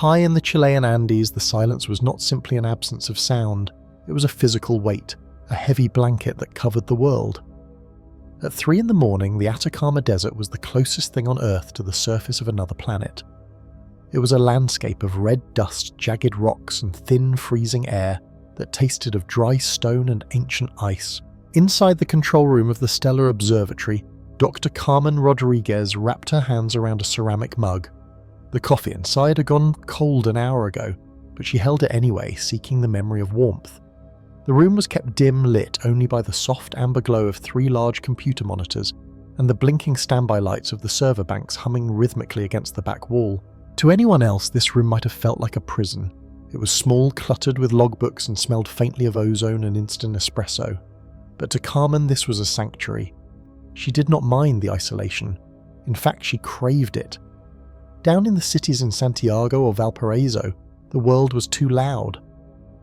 High in the Chilean Andes, the silence was not simply an absence of sound, it was a physical weight, a heavy blanket that covered the world. At 3 in the morning, the Atacama Desert was the closest thing on Earth to the surface of another planet. It was a landscape of red dust, jagged rocks, and thin, freezing air that tasted of dry stone and ancient ice. Inside the control room of the Stellar Observatory, Dr. Carmen Rodriguez wrapped her hands around a ceramic mug. The coffee inside had gone cold an hour ago, but she held it anyway, seeking the memory of warmth. The room was kept dim lit only by the soft amber glow of 3 large computer monitors and the blinking standby lights of the server banks humming rhythmically against the back wall. To anyone else, this room might have felt like a prison. It was small, cluttered with logbooks, and smelled faintly of ozone and instant espresso. But to Carmen, this was a sanctuary. She did not mind the isolation. In fact, she craved it. Down in the cities in Santiago or Valparaiso, the world was too loud.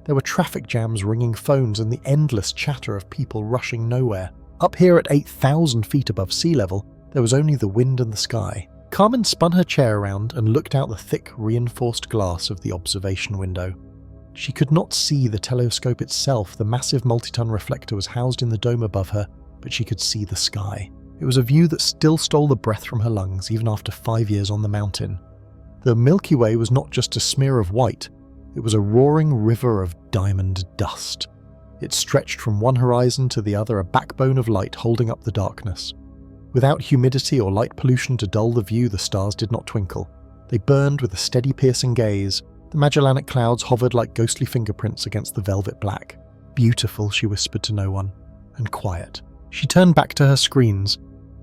There were traffic jams, ringing phones, and the endless chatter of people rushing nowhere. Up here at 8,000 feet above sea level, there was only the wind and the sky. Carmen spun her chair around and looked out the thick, reinforced glass of the observation window. She could not see the telescope itself. The massive multi-ton reflector was housed in the dome above her, but she could see the sky. It was a view that still stole the breath from her lungs, even after 5 years on the mountain. The Milky Way was not just a smear of white, it was a roaring river of diamond dust. It stretched from one horizon to the other, a backbone of light holding up the darkness. Without humidity or light pollution to dull the view, the stars did not twinkle. They burned with a steady, piercing gaze. The Magellanic Clouds hovered like ghostly fingerprints against the velvet black. Beautiful, she whispered to no one. And quiet. She turned back to her screens.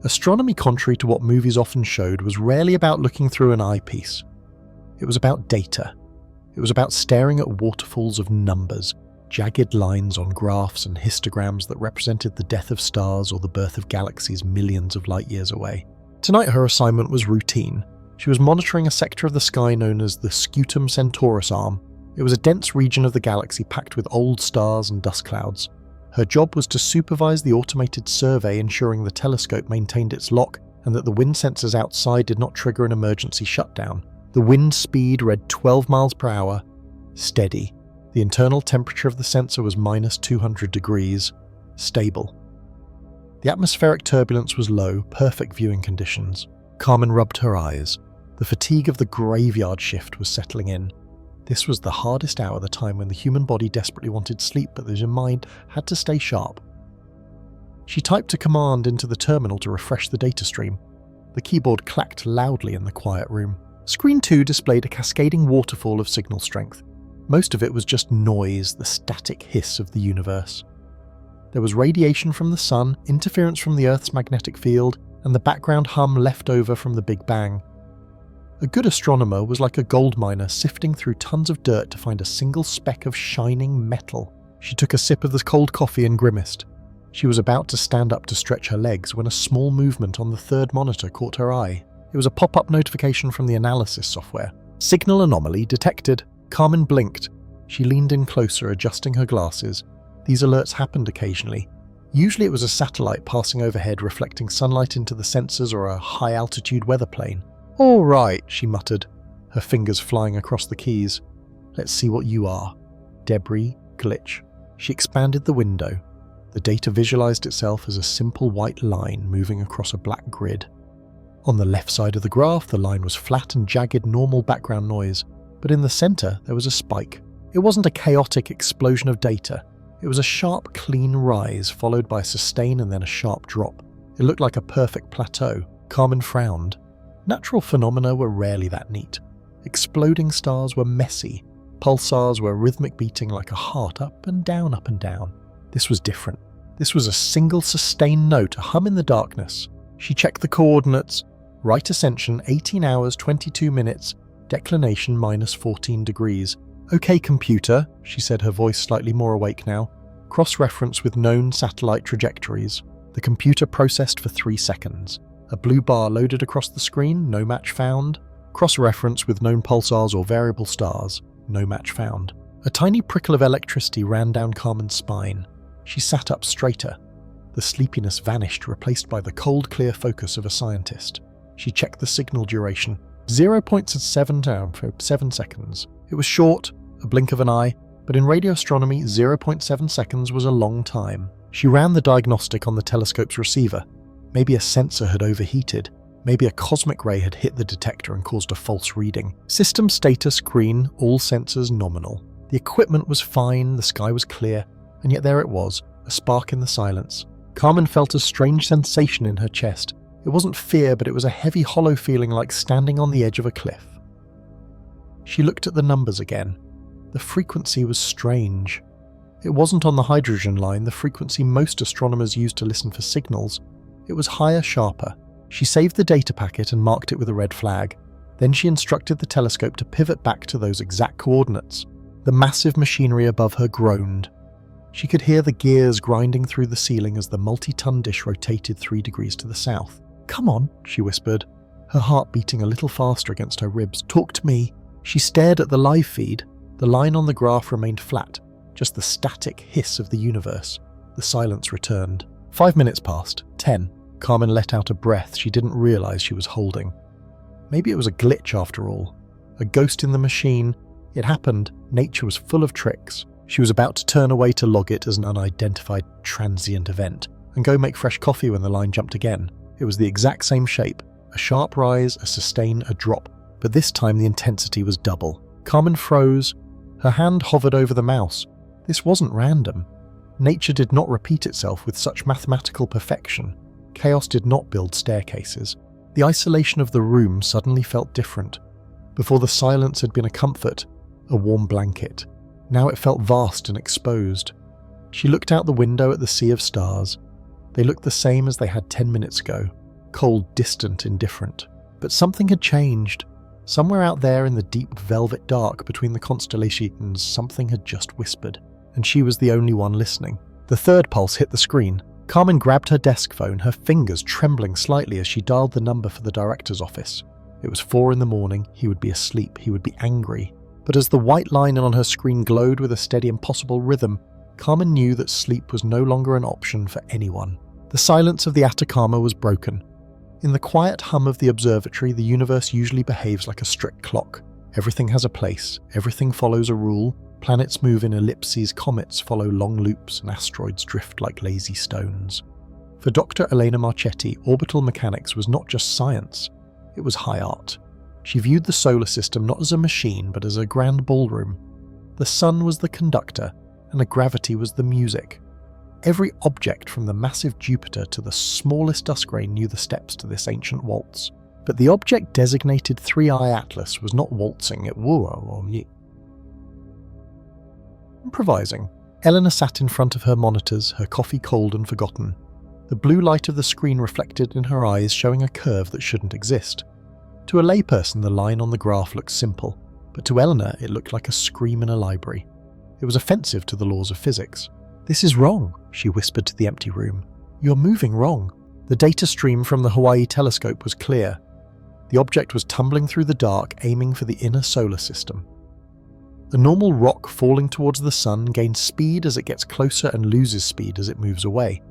Astronomy, contrary to what movies often showed, was rarely about looking through an eyepiece. It was about data. It was about staring at waterfalls of numbers, jagged lines on graphs and histograms that represented the death of stars or the birth of galaxies millions of light years away. Tonight her assignment was routine. She was monitoring a sector of the sky known as the Scutum Centaurus arm. It was a dense region of the galaxy packed with old stars and dust clouds. Her job was to supervise the automated survey, ensuring the telescope maintained its lock and that the wind sensors outside did not trigger an emergency shutdown. The wind speed read 12 miles per hour, steady. The internal temperature of the sensor was minus 200 degrees, stable. The atmospheric turbulence was low, perfect viewing conditions. Carmen rubbed her eyes. The fatigue of the graveyard shift was settling in. This was the hardest hour of the time when the human body desperately wanted sleep, but the mind had to stay sharp. She typed a command into the terminal to refresh the data stream. The keyboard clacked loudly in the quiet room. Screen 2 displayed a cascading waterfall of signal strength. Most of it was just noise, the static hiss of the universe. There was radiation from the sun, interference from the Earth's magnetic field, and the background hum left over from the Big Bang. A good astronomer was like a gold miner sifting through tons of dirt to find a single speck of shining metal. She took a sip of the cold coffee and grimaced. She was about to stand up to stretch her legs when a small movement on the third monitor caught her eye. It was a pop-up notification from the analysis software. Signal anomaly detected. Carmen blinked. She leaned in closer, adjusting her glasses. These alerts happened occasionally. Usually it was a satellite passing overhead, reflecting sunlight into the sensors, or a high-altitude weather plane. "All right," she muttered, her fingers flying across the keys. "Let's see what you are." Debris, glitch. She expanded the window. The data visualized itself as a simple white line moving across a black grid. On the left side of the graph, the line was flat and jagged, normal background noise, but in the center there was a spike. It wasn't a chaotic explosion of data. It was a sharp, clean rise, followed by a sustain and then a sharp drop. It looked like a perfect plateau. Carmen frowned. Natural phenomena were rarely that neat. Exploding stars were messy. Pulsars were rhythmic, beating like a heart, up and down, up and down. This was different. This was a single sustained note, a hum in the darkness. She checked the coordinates. Right ascension, 18 hours, 22 minutes. Declination, minus 14 degrees. "Okay, computer," she said, her voice slightly more awake now. Cross-reference with known satellite trajectories. The computer processed for 3 seconds. A blue bar loaded across the screen, no match found. Cross-reference with known pulsars or variable stars, no match found. A tiny prickle of electricity ran down Carmen's spine. She sat up straighter. The sleepiness vanished, replaced by the cold, clear focus of a scientist. She checked the signal duration. 0.7 seconds. It was short, a blink of an eye, but in radio astronomy, 0.7 seconds was a long time. She ran the diagnostic on the telescope's receiver. Maybe a sensor had overheated. Maybe a cosmic ray had hit the detector and caused a false reading. System status green, all sensors nominal. The equipment was fine, the sky was clear, and yet there it was, a spark in the silence. Carmen felt a strange sensation in her chest. It wasn't fear, but it was a heavy, hollow feeling like standing on the edge of a cliff. She looked at the numbers again. The frequency was strange. It wasn't on the hydrogen line, the frequency most astronomers use to listen for signals. It was higher, sharper. She saved the data packet and marked it with a red flag. Then she instructed the telescope to pivot back to those exact coordinates. The massive machinery above her groaned. She could hear the gears grinding through the ceiling as the multi-ton dish rotated 3 degrees to the south. "Come on," she whispered, her heart beating a little faster against her ribs. "Talk to me." She stared at the live feed. The line on the graph remained flat, just the static hiss of the universe. The silence returned. 5 minutes passed. 10. Carmen let out a breath she didn't realize she was holding. Maybe it was a glitch after all. A ghost in the machine. It happened. Nature was full of tricks. She was about to turn away to log it as an unidentified transient event and go make fresh coffee when the line jumped again. It was the exact same shape. A sharp rise, a sustain, a drop. But this time the intensity was double. Carmen froze. Her hand hovered over the mouse. This wasn't random. Nature did not repeat itself with such mathematical perfection. Chaos did not build staircases. The isolation of the room suddenly felt different. Before the silence had been a comfort, a warm blanket. Now it felt vast and exposed. She looked out the window at the sea of stars. They looked the same as they had 10 minutes ago. Cold, distant, indifferent. But something had changed. Somewhere out there in the deep velvet dark between the constellations, something had just whispered. And she was the only one listening. The third pulse hit the screen. Carmen grabbed her desk phone, her fingers trembling slightly as she dialed the number for the director's office. It was 4 in the morning, he would be asleep, he would be angry. But as the white line on her screen glowed with a steady, impossible rhythm, Carmen knew that sleep was no longer an option for anyone. The silence of the Atacama was broken. In the quiet hum of the observatory, the universe usually behaves like a strict clock. Everything has a place, everything follows a rule. Planets move in ellipses, comets follow long loops, and asteroids drift like lazy stones. For Dr. Elena Marchetti, orbital mechanics was not just science, it was high art. She viewed the solar system not as a machine, but as a grand ballroom. The sun was the conductor, and the gravity was the music. Every object from the massive Jupiter to the smallest dust grain knew the steps to this ancient waltz. But the object designated 3i Atlas was not waltzing, it was improvising. Eleanor sat in front of her monitors, her coffee cold and forgotten. The blue light of the screen reflected in her eyes, showing a curve that shouldn't exist. To a layperson, the line on the graph looked simple, but to Eleanor it looked like a scream in a library. It was offensive to the laws of physics. "This is wrong," she whispered to the empty room. "You're moving wrong." The data stream from the Hawaii telescope was clear. The object was tumbling through the dark, aiming for the inner solar system. A normal rock falling towards the sun gains speed as it gets closer and loses speed as it moves away.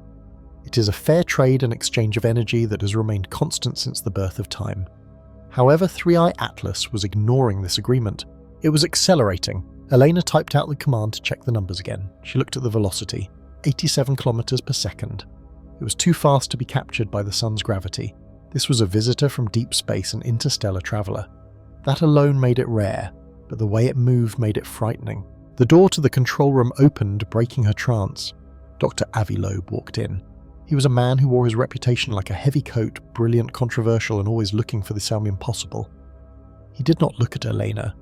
It is a fair trade and exchange of energy that has remained constant since the birth of time. However, 3i Atlas was ignoring this agreement. It was accelerating. Elena typed out the command to check the numbers again. She looked at the velocity, 87 kilometers per second. It was too fast to be captured by the sun's gravity. This was a visitor from deep space, an interstellar traveler. That alone made it rare, but the way it moved made it frightening. The door to the control room opened, breaking her trance. Dr. Avi Loeb walked in. He was a man who wore his reputation like a heavy coat, brilliant, controversial, and always looking for the impossible. He did not look at Elena.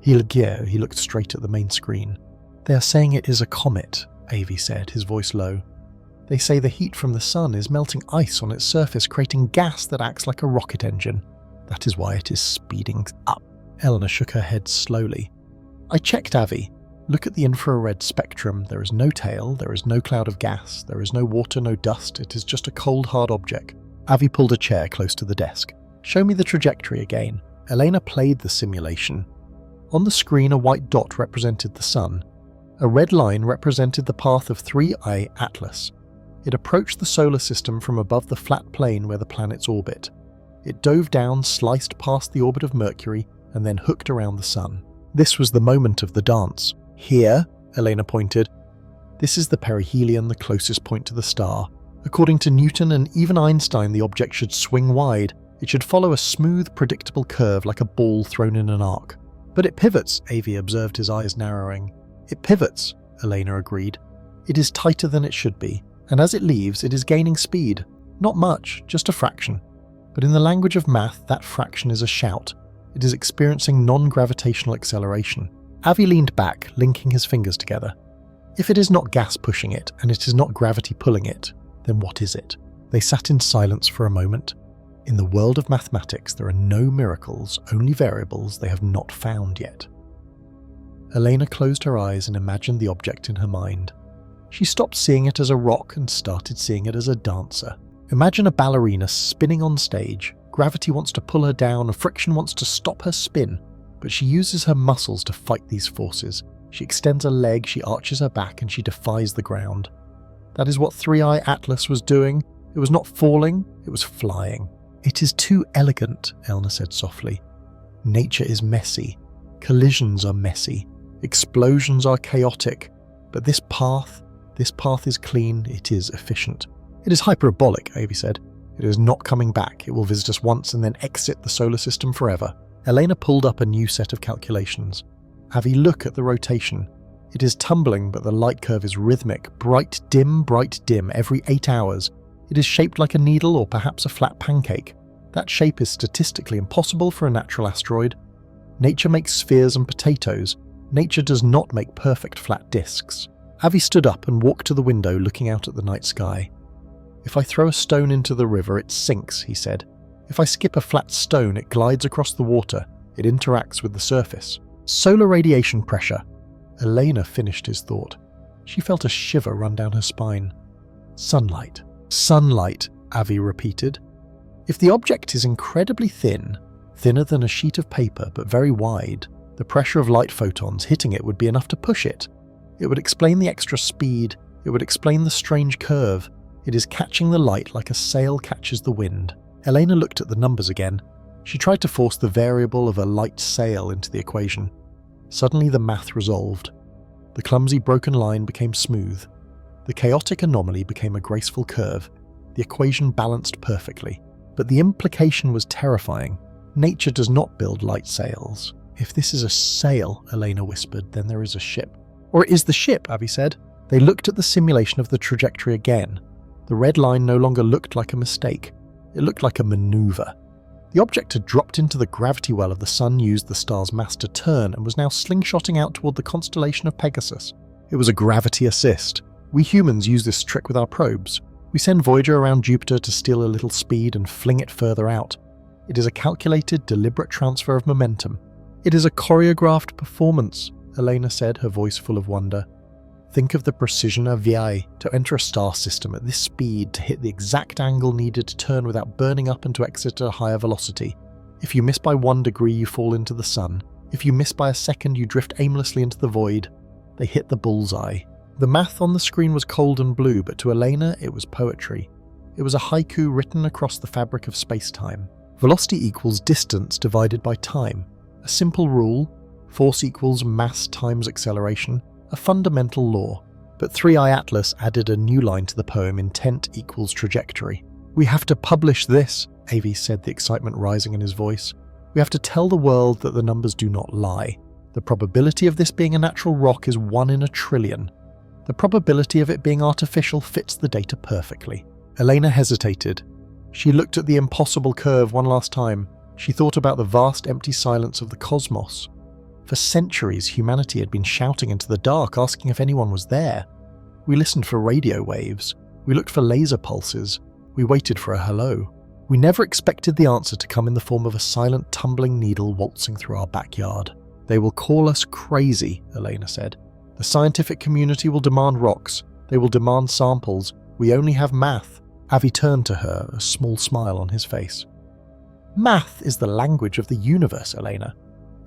He looked straight at the main screen. "They are saying it is a comet," Avi said, his voice low. "They say the heat from the sun is melting ice on its surface, creating gas that acts like a rocket engine. That is why it is speeding up." Eleanor shook her head slowly. "I checked, Avi. Look at the infrared spectrum. There is no tail, there is no cloud of gas, there is no water, no dust. It is just a cold, hard object." Avi pulled a chair close to the desk. "Show me the trajectory again." Elena played the simulation. On the screen, a white dot represented the sun. A red line represented the path of 3i Atlas. It approached the solar system from above the flat plane where the planets orbit. It dove down, sliced past the orbit of Mercury, and then hooked around the Sun. This was the moment of the dance. Here, Elena pointed, this is the perihelion, the closest point to the star. According to Newton and even Einstein, the object should swing wide. It should follow a smooth, predictable curve like a ball thrown in an arc. But it pivots, Avi observed, his eyes narrowing. It pivots, Elena agreed. It is tighter than it should be, and as it leaves, it is gaining speed. Not much, just a fraction. But in the language of math, that fraction is a shout. It is experiencing non-gravitational acceleration. Avi leaned back, linking his fingers together. If it is not gas pushing it, and it is not gravity pulling it, then what is it? They sat in silence for a moment. In the world of mathematics, there are no miracles, only variables they have not found yet. Elena closed her eyes and imagined the object in her mind. She stopped seeing it as a rock and started seeing it as a dancer. Imagine a ballerina spinning on stage. Gravity wants to pull her down, and friction wants to stop her spin, but she uses her muscles to fight these forces. She extends a leg, she arches her back, and she defies the ground. That is what Three-Eye Atlas was doing. It was not falling, it was flying. It is too elegant, Elna said softly. Nature is messy. Collisions are messy. Explosions are chaotic. But this path is clean, it is efficient. It is hyperbolic, Avi said. It is not coming back. It will visit us once and then exit the solar system forever. Elena pulled up a new set of calculations. Avi, look at the rotation. It is tumbling, but the light curve is rhythmic, bright, dim, every 8 hours. It is shaped like a needle or perhaps a flat pancake. That shape is statistically impossible for a natural asteroid. Nature makes spheres and potatoes. Nature does not make perfect flat discs. Avi stood up and walked to the window, looking out at the night sky. If I throw a stone into the river, it sinks, he said. If I skip a flat stone, it glides across the water. It interacts with the surface. Solar radiation pressure. Elena finished his thought. She felt a shiver run down her spine. Sunlight. Sunlight, Avi repeated. If the object is incredibly thin, thinner than a sheet of paper but very wide, the pressure of light photons hitting it would be enough to push it. It would explain the extra speed. It would explain the strange curve. It is catching the light like a sail catches the wind. Elena looked at the numbers again. She tried to force the variable of a light sail into the equation. Suddenly the math resolved. The clumsy broken line became smooth. The chaotic anomaly became a graceful curve. The equation balanced perfectly. But the implication was terrifying. Nature does not build light sails. If this is a sail, Elena whispered, then there is a ship. Or it is the ship, Avi said. They looked at the simulation of the trajectory again. The red line no longer looked like a mistake. It looked like a maneuver. The object had dropped into the gravity well of the Sun, used the star's mass to turn, and was now slingshotting out toward the constellation of Pegasus. It was a gravity assist. We humans use this trick with our probes. We send Voyager around Jupiter to steal a little speed and fling it further out. It is a calculated, deliberate transfer of momentum. It is a choreographed performance, Elena said, her voice full of wonder. Think of the precision of VI to enter a star system at this speed to hit the exact angle needed to turn without burning up and to exit at a higher velocity. If you miss by 1 degree, you fall into the Sun. If you miss by a second, you drift aimlessly into the void. They hit the bullseye. The math on the screen was cold and blue, but to Elena it was poetry. It was a haiku written across the fabric of space-time. Velocity equals distance divided by time. A simple rule. Force equals mass times acceleration. A fundamental law. But Three-Eye Atlas added a new line to the poem, intent equals trajectory. We have to publish this, Avi said, the excitement rising in his voice. We have to tell the world that the numbers do not lie. The probability of this being a natural rock is 1 in a trillion. The probability of it being artificial fits the data perfectly. Elena hesitated. She looked at the impossible curve one last time. She thought about the vast empty silence of the cosmos. For centuries, humanity had been shouting into the dark, asking if anyone was there. We listened for radio waves. We looked for laser pulses. We waited for a hello. We never expected the answer to come in the form of a silent, tumbling needle waltzing through our backyard. They will call us crazy, Elena said. The scientific community will demand rocks. They will demand samples. We only have math. Avi turned to her, a small smile on his face. Math is the language of the universe, Elena.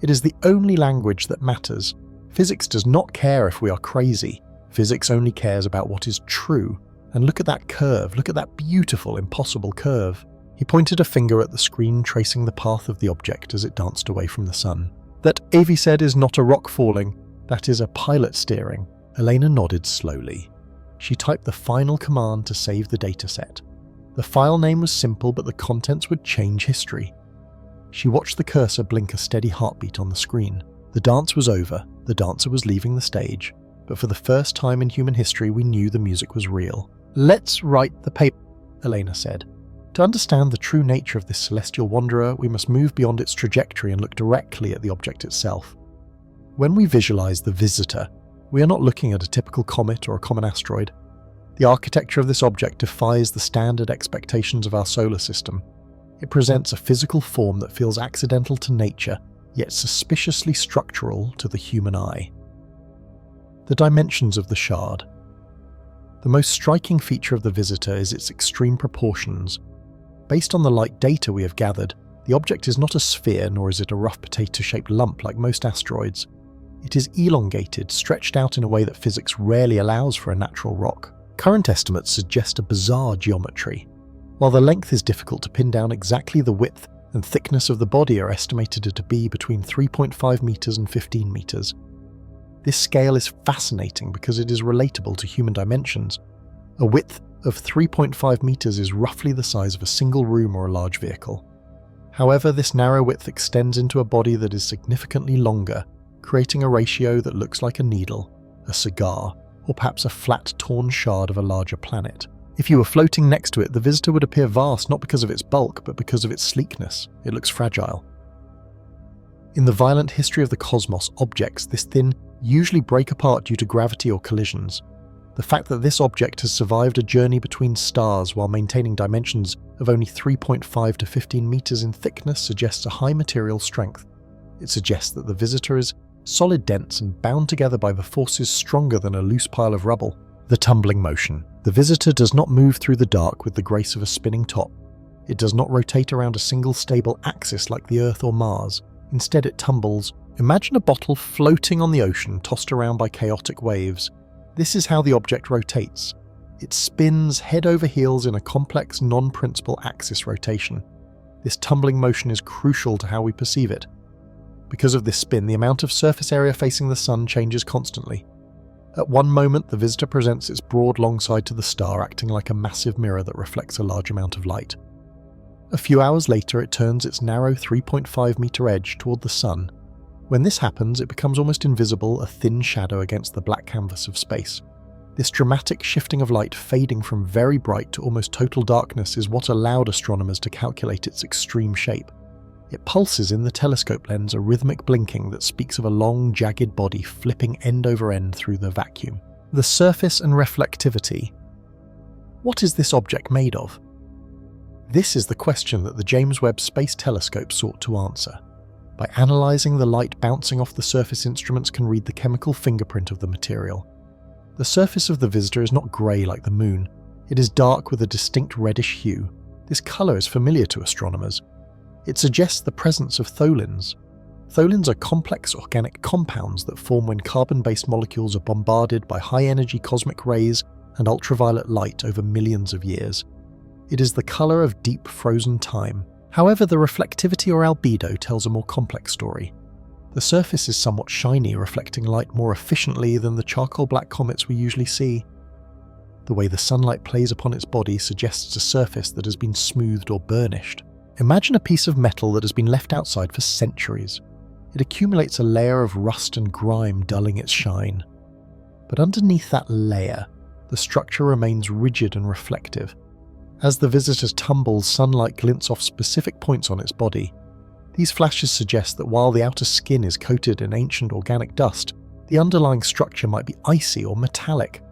It is the only language that matters. Physics does not care if we are crazy. Physics only cares about what is true. And look at that curve. Look at that beautiful, impossible curve. He pointed a finger at the screen tracing the path of the object as it danced away from the sun. "That," Avi said, "is not a rock falling. That is a pilot steering." Elena nodded slowly. She typed the final command to save the dataset. The file name was simple, but the contents would change history. She watched the cursor blink a steady heartbeat on the screen. The dance was over. The dancer was leaving the stage. But for the first time in human history, we knew the music was real. "Let's write the paper," Elena said. "To understand the true nature of this celestial wanderer, we must move beyond its trajectory and look directly at the object itself. When we visualize the visitor, we are not looking at a typical comet or a common asteroid. The architecture of this object defies the standard expectations of our solar system. It presents a physical form that feels accidental to nature, yet suspiciously structural to the human eye. The dimensions of the shard. The most striking feature of the visitor is its extreme proportions. Based on the light data we have gathered, the object is not a sphere, nor is it a rough potato-shaped lump like most asteroids. It is elongated, stretched out in a way that physics rarely allows for a natural rock. Current estimates suggest a bizarre geometry. While the length is difficult to pin down, exactly the width and thickness of the body are estimated to be between 3.5 meters and 15 meters. This scale is fascinating because it is relatable to human dimensions. A width of 3.5 meters is roughly the size of a single room or a large vehicle. However, this narrow width extends into a body that is significantly longer, creating a ratio that looks like a needle, a cigar, or perhaps a flat, torn shard of a larger planet. If you were floating next to it, the visitor would appear vast not because of its bulk, but because of its sleekness. It looks fragile. In the violent history of the cosmos, objects this thin usually break apart due to gravity or collisions. The fact that this object has survived a journey between stars while maintaining dimensions of only 3.5 to 15 meters in thickness suggests a high material strength. It suggests that the visitor is solid, dense, and bound together by the forces stronger than a loose pile of rubble. The tumbling motion. The visitor does not move through the dark with the grace of a spinning top. It does not rotate around a single stable axis like the Earth or Mars. Instead, it tumbles. Imagine a bottle floating on the ocean, tossed around by chaotic waves. This is how the object rotates. It spins head over heels in a complex non-principal axis rotation. This tumbling motion is crucial to how we perceive it. Because of this spin, the amount of surface area facing the sun changes constantly. At one moment, the visitor presents its broad long side to the star, acting like a massive mirror that reflects a large amount of light. A few hours later, it turns its narrow 3.5 meter edge toward the sun. When this happens, it becomes almost invisible, a thin shadow against the black canvas of space. This dramatic shifting of light, fading from very bright to almost total darkness, is what allowed astronomers to calculate its extreme shape. It pulses in the telescope lens, a rhythmic blinking that speaks of a long, jagged body flipping end over end through the vacuum. The surface and reflectivity. What is this object made of? This is the question that the James Webb Space Telescope sought to answer. By analysing the light bouncing off the surface, instruments can read the chemical fingerprint of the material. The surface of the visitor is not grey like the moon. It is dark with a distinct reddish hue. This colour is familiar to astronomers. It suggests the presence of tholins. Tholins are complex organic compounds that form when carbon-based molecules are bombarded by high-energy cosmic rays and ultraviolet light over millions of years. It is the colour of deep frozen time. However, the reflectivity or albedo tells a more complex story. The surface is somewhat shiny, reflecting light more efficiently than the charcoal black comets we usually see. The way the sunlight plays upon its body suggests a surface that has been smoothed or burnished. Imagine a piece of metal that has been left outside for centuries. It accumulates a layer of rust and grime, dulling its shine. But underneath that layer, the structure remains rigid and reflective. As the visitor tumbles, sunlight glints off specific points on its body. These flashes suggest that while the outer skin is coated in ancient organic dust, the underlying structure might be icy or metallic.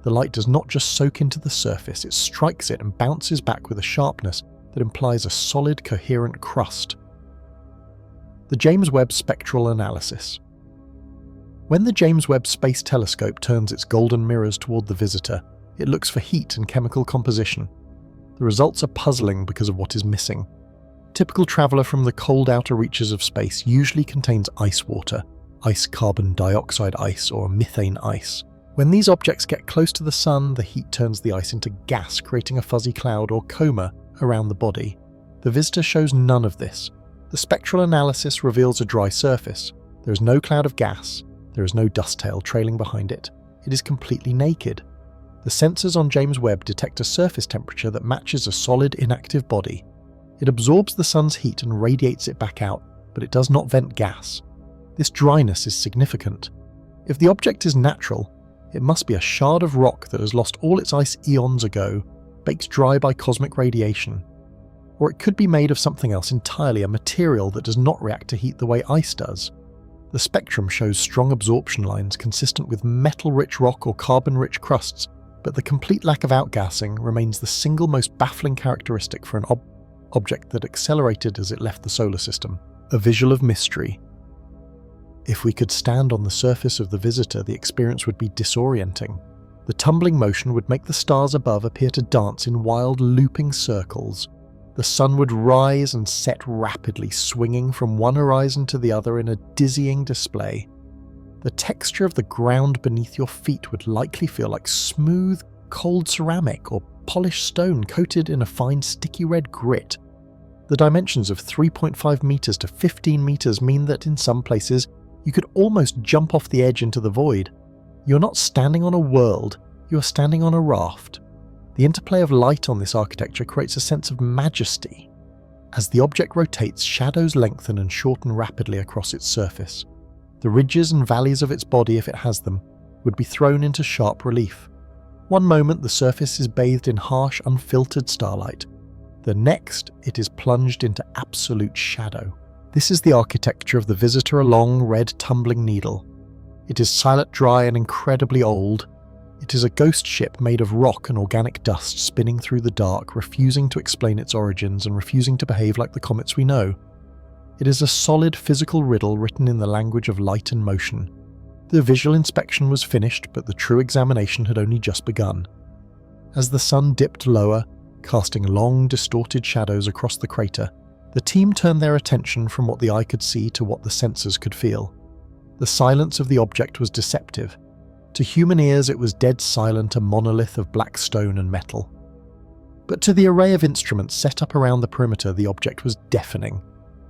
The light does not just soak into the surface, it strikes it and bounces back with a sharpness that implies a solid, coherent crust. The James Webb Spectral Analysis. When the James Webb Space Telescope turns its golden mirrors toward the visitor, it looks for heat and chemical composition. The results are puzzling because of what is missing. Typical traveller from the cold outer reaches of space usually contains ice water, ice carbon dioxide ice, or methane ice. When these objects get close to the sun, the heat turns the ice into gas, creating a fuzzy cloud or coma around the body. The visitor shows none of this. The spectral analysis reveals a dry surface. There is no cloud of gas. There is no dust tail trailing behind it. It is completely naked. The sensors on James Webb detect a surface temperature that matches a solid, inactive body. It absorbs the sun's heat and radiates it back out, but it does not vent gas. This dryness is significant. If the object is natural, it must be a shard of rock that has lost all its ice eons ago, baked dry by cosmic radiation. Or it could be made of something else entirely, a material that does not react to heat the way ice does. The spectrum shows strong absorption lines consistent with metal-rich rock or carbon-rich crusts, but the complete lack of outgassing remains the single most baffling characteristic for an object that accelerated as it left the solar system. A visual of mystery. If we could stand on the surface of the visitor, the experience would be disorienting. The tumbling motion would make the stars above appear to dance in wild, looping circles. The sun would rise and set rapidly, swinging from one horizon to the other in a dizzying display. The texture of the ground beneath your feet would likely feel like smooth, cold ceramic or polished stone coated in a fine, sticky red grit. The dimensions of 3.5 meters to 15 meters mean that in some places, you could almost jump off the edge into the void. You're not standing on a world, you are standing on a raft. The interplay of light on this architecture creates a sense of majesty. As the object rotates, shadows lengthen and shorten rapidly across its surface. The ridges and valleys of its body, if it has them, would be thrown into sharp relief. One moment the surface is bathed in harsh, unfiltered starlight. The next, it is plunged into absolute shadow. This is the architecture of the visitor, a long, red, tumbling needle. It is silent, dry, and incredibly old. It is a ghost ship made of rock and organic dust spinning through the dark, refusing to explain its origins and refusing to behave like the comets we know. It is a solid physical riddle written in the language of light and motion. The visual inspection was finished, but the true examination had only just begun. As the sun dipped lower, casting long, distorted shadows across the crater, the team turned their attention from what the eye could see to what the sensors could feel. The silence of the object was deceptive. To human ears it was dead silent, a monolith of black stone and metal. But to the array of instruments set up around the perimeter, the object was deafening.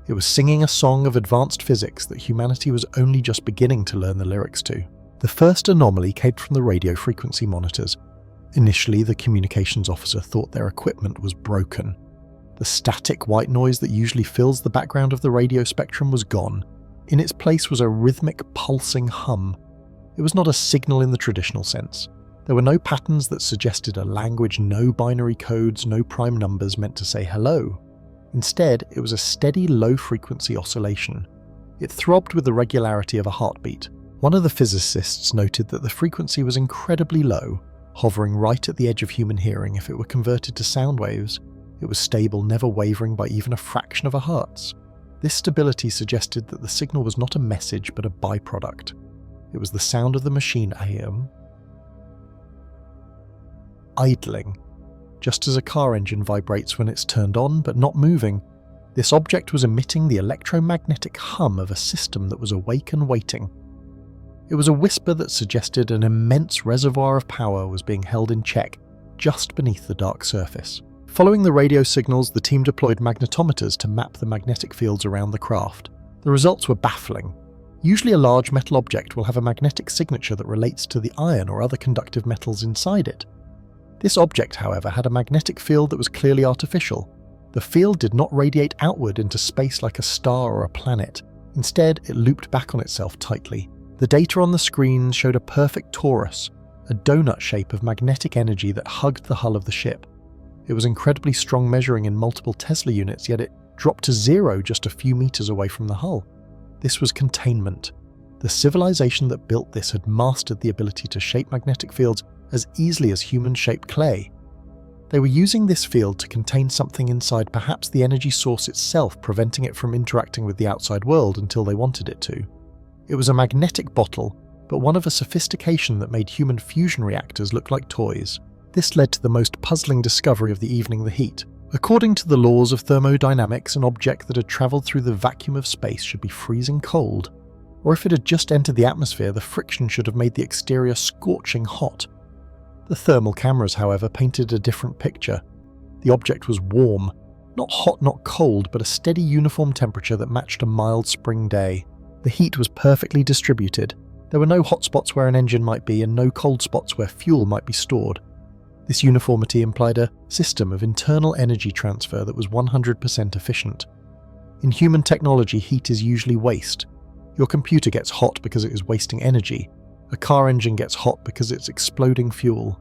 It was singing a song of advanced physics that humanity was only just beginning to learn the lyrics to. The first anomaly came from the radio frequency monitors. Initially, the communications officer thought their equipment was broken. The static white noise that usually fills the background of the radio spectrum was gone. In its place was a rhythmic, pulsing hum. It was not a signal in the traditional sense. There were no patterns that suggested a language, no binary codes, no prime numbers meant to say hello. Instead, it was a steady, low-frequency oscillation. It throbbed with the regularity of a heartbeat. One of the physicists noted that the frequency was incredibly low, hovering right at the edge of human hearing if it were converted to sound waves. It was stable, never wavering by even a fraction of a hertz. This stability suggested that the signal was not a message but a byproduct. It was the sound of the machine idling. Just as a car engine vibrates when it's turned on but not moving, this object was emitting the electromagnetic hum of a system that was awake and waiting. It was a whisper that suggested an immense reservoir of power was being held in check just beneath the dark surface. Following the radio signals, the team deployed magnetometers to map the magnetic fields around the craft. The results were baffling. Usually a large metal object will have a magnetic signature that relates to the iron or other conductive metals inside it. This object, however, had a magnetic field that was clearly artificial. The field did not radiate outward into space like a star or a planet. Instead, it looped back on itself tightly. The data on the screen showed a perfect torus, a donut shape of magnetic energy that hugged the hull of the ship. It was incredibly strong, measuring in multiple Tesla units, yet it dropped to zero just a few meters away from the hull. This was containment. The civilization that built this had mastered the ability to shape magnetic fields as easily as humans shape clay. They were using this field to contain something inside, perhaps the energy source itself, preventing it from interacting with the outside world until they wanted it to. It was a magnetic bottle, but one of a sophistication that made human fusion reactors look like toys. This led to the most puzzling discovery of the evening: the heat. According to the laws of thermodynamics, an object that had travelled through the vacuum of space should be freezing cold. Or if it had just entered the atmosphere, the friction should have made the exterior scorching hot. The thermal cameras, however, painted a different picture. The object was warm. Not hot, not cold, but a steady uniform temperature that matched a mild spring day. The heat was perfectly distributed. There were no hot spots where an engine might be and no cold spots where fuel might be stored. This uniformity implied a system of internal energy transfer that was 100% efficient. In human technology, heat is usually waste. Your computer gets hot because it is wasting energy. A car engine gets hot because it's exploding fuel.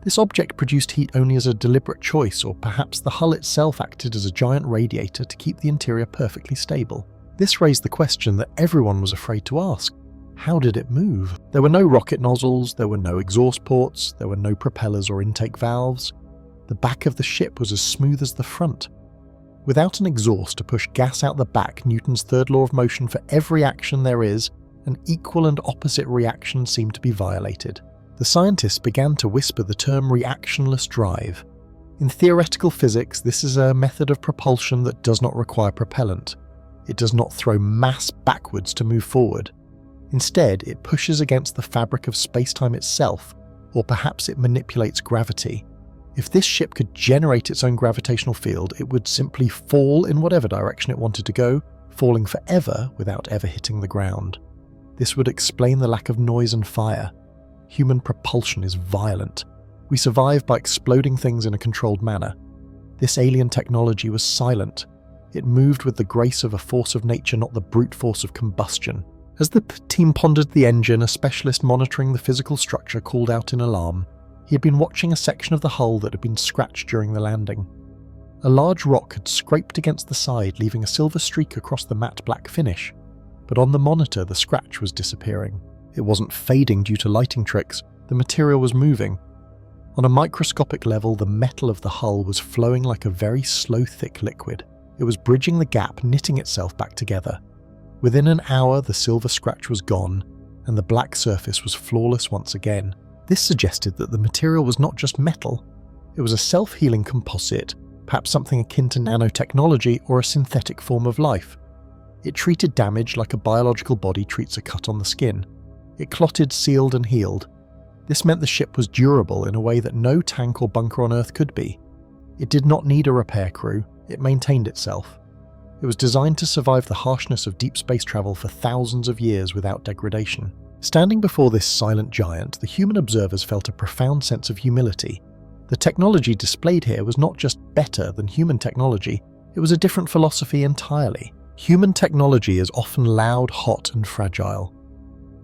This object produced heat only as a deliberate choice, or perhaps the hull itself acted as a giant radiator to keep the interior perfectly stable. This raised the question that everyone was afraid to ask. How did it move? There were no rocket nozzles, there were no exhaust ports, there were no propellers or intake valves. The back of the ship was as smooth as the front. Without an exhaust to push gas out the back, Newton's third law of motion for every action there is, an equal and opposite reaction seemed to be violated. The scientists began to whisper the term reactionless drive. In theoretical physics, this is a method of propulsion that does not require propellant. It does not throw mass backwards to move forward. Instead, it pushes against the fabric of space-time itself, or perhaps it manipulates gravity. If this ship could generate its own gravitational field, it would simply fall in whatever direction it wanted to go, falling forever without ever hitting the ground. This would explain the lack of noise and fire. Human propulsion is violent. We survive by exploding things in a controlled manner. This alien technology was silent. It moved with the grace of a force of nature, not the brute force of combustion. As the team pondered the engine, a specialist monitoring the physical structure called out in alarm. He had been watching a section of the hull that had been scratched during the landing. A large rock had scraped against the side, leaving a silver streak across the matte black finish. But on the monitor, the scratch was disappearing. It wasn't fading due to lighting tricks, the material was moving. On a microscopic level, the metal of the hull was flowing like a very slow, thick liquid. It was bridging the gap, knitting itself back together. Within an hour, the silver scratch was gone, and the black surface was flawless once again. This suggested that the material was not just metal. It was a self-healing composite, perhaps something akin to nanotechnology or a synthetic form of life. It treated damage like a biological body treats a cut on the skin. It clotted, sealed, and healed. This meant the ship was durable in a way that no tank or bunker on Earth could be. It did not need a repair crew, it maintained itself. It was designed to survive the harshness of deep space travel for thousands of years without degradation. Standing before this silent giant, the human observers felt a profound sense of humility. The technology displayed here was not just better than human technology, it was a different philosophy entirely. Human technology is often loud, hot, and fragile.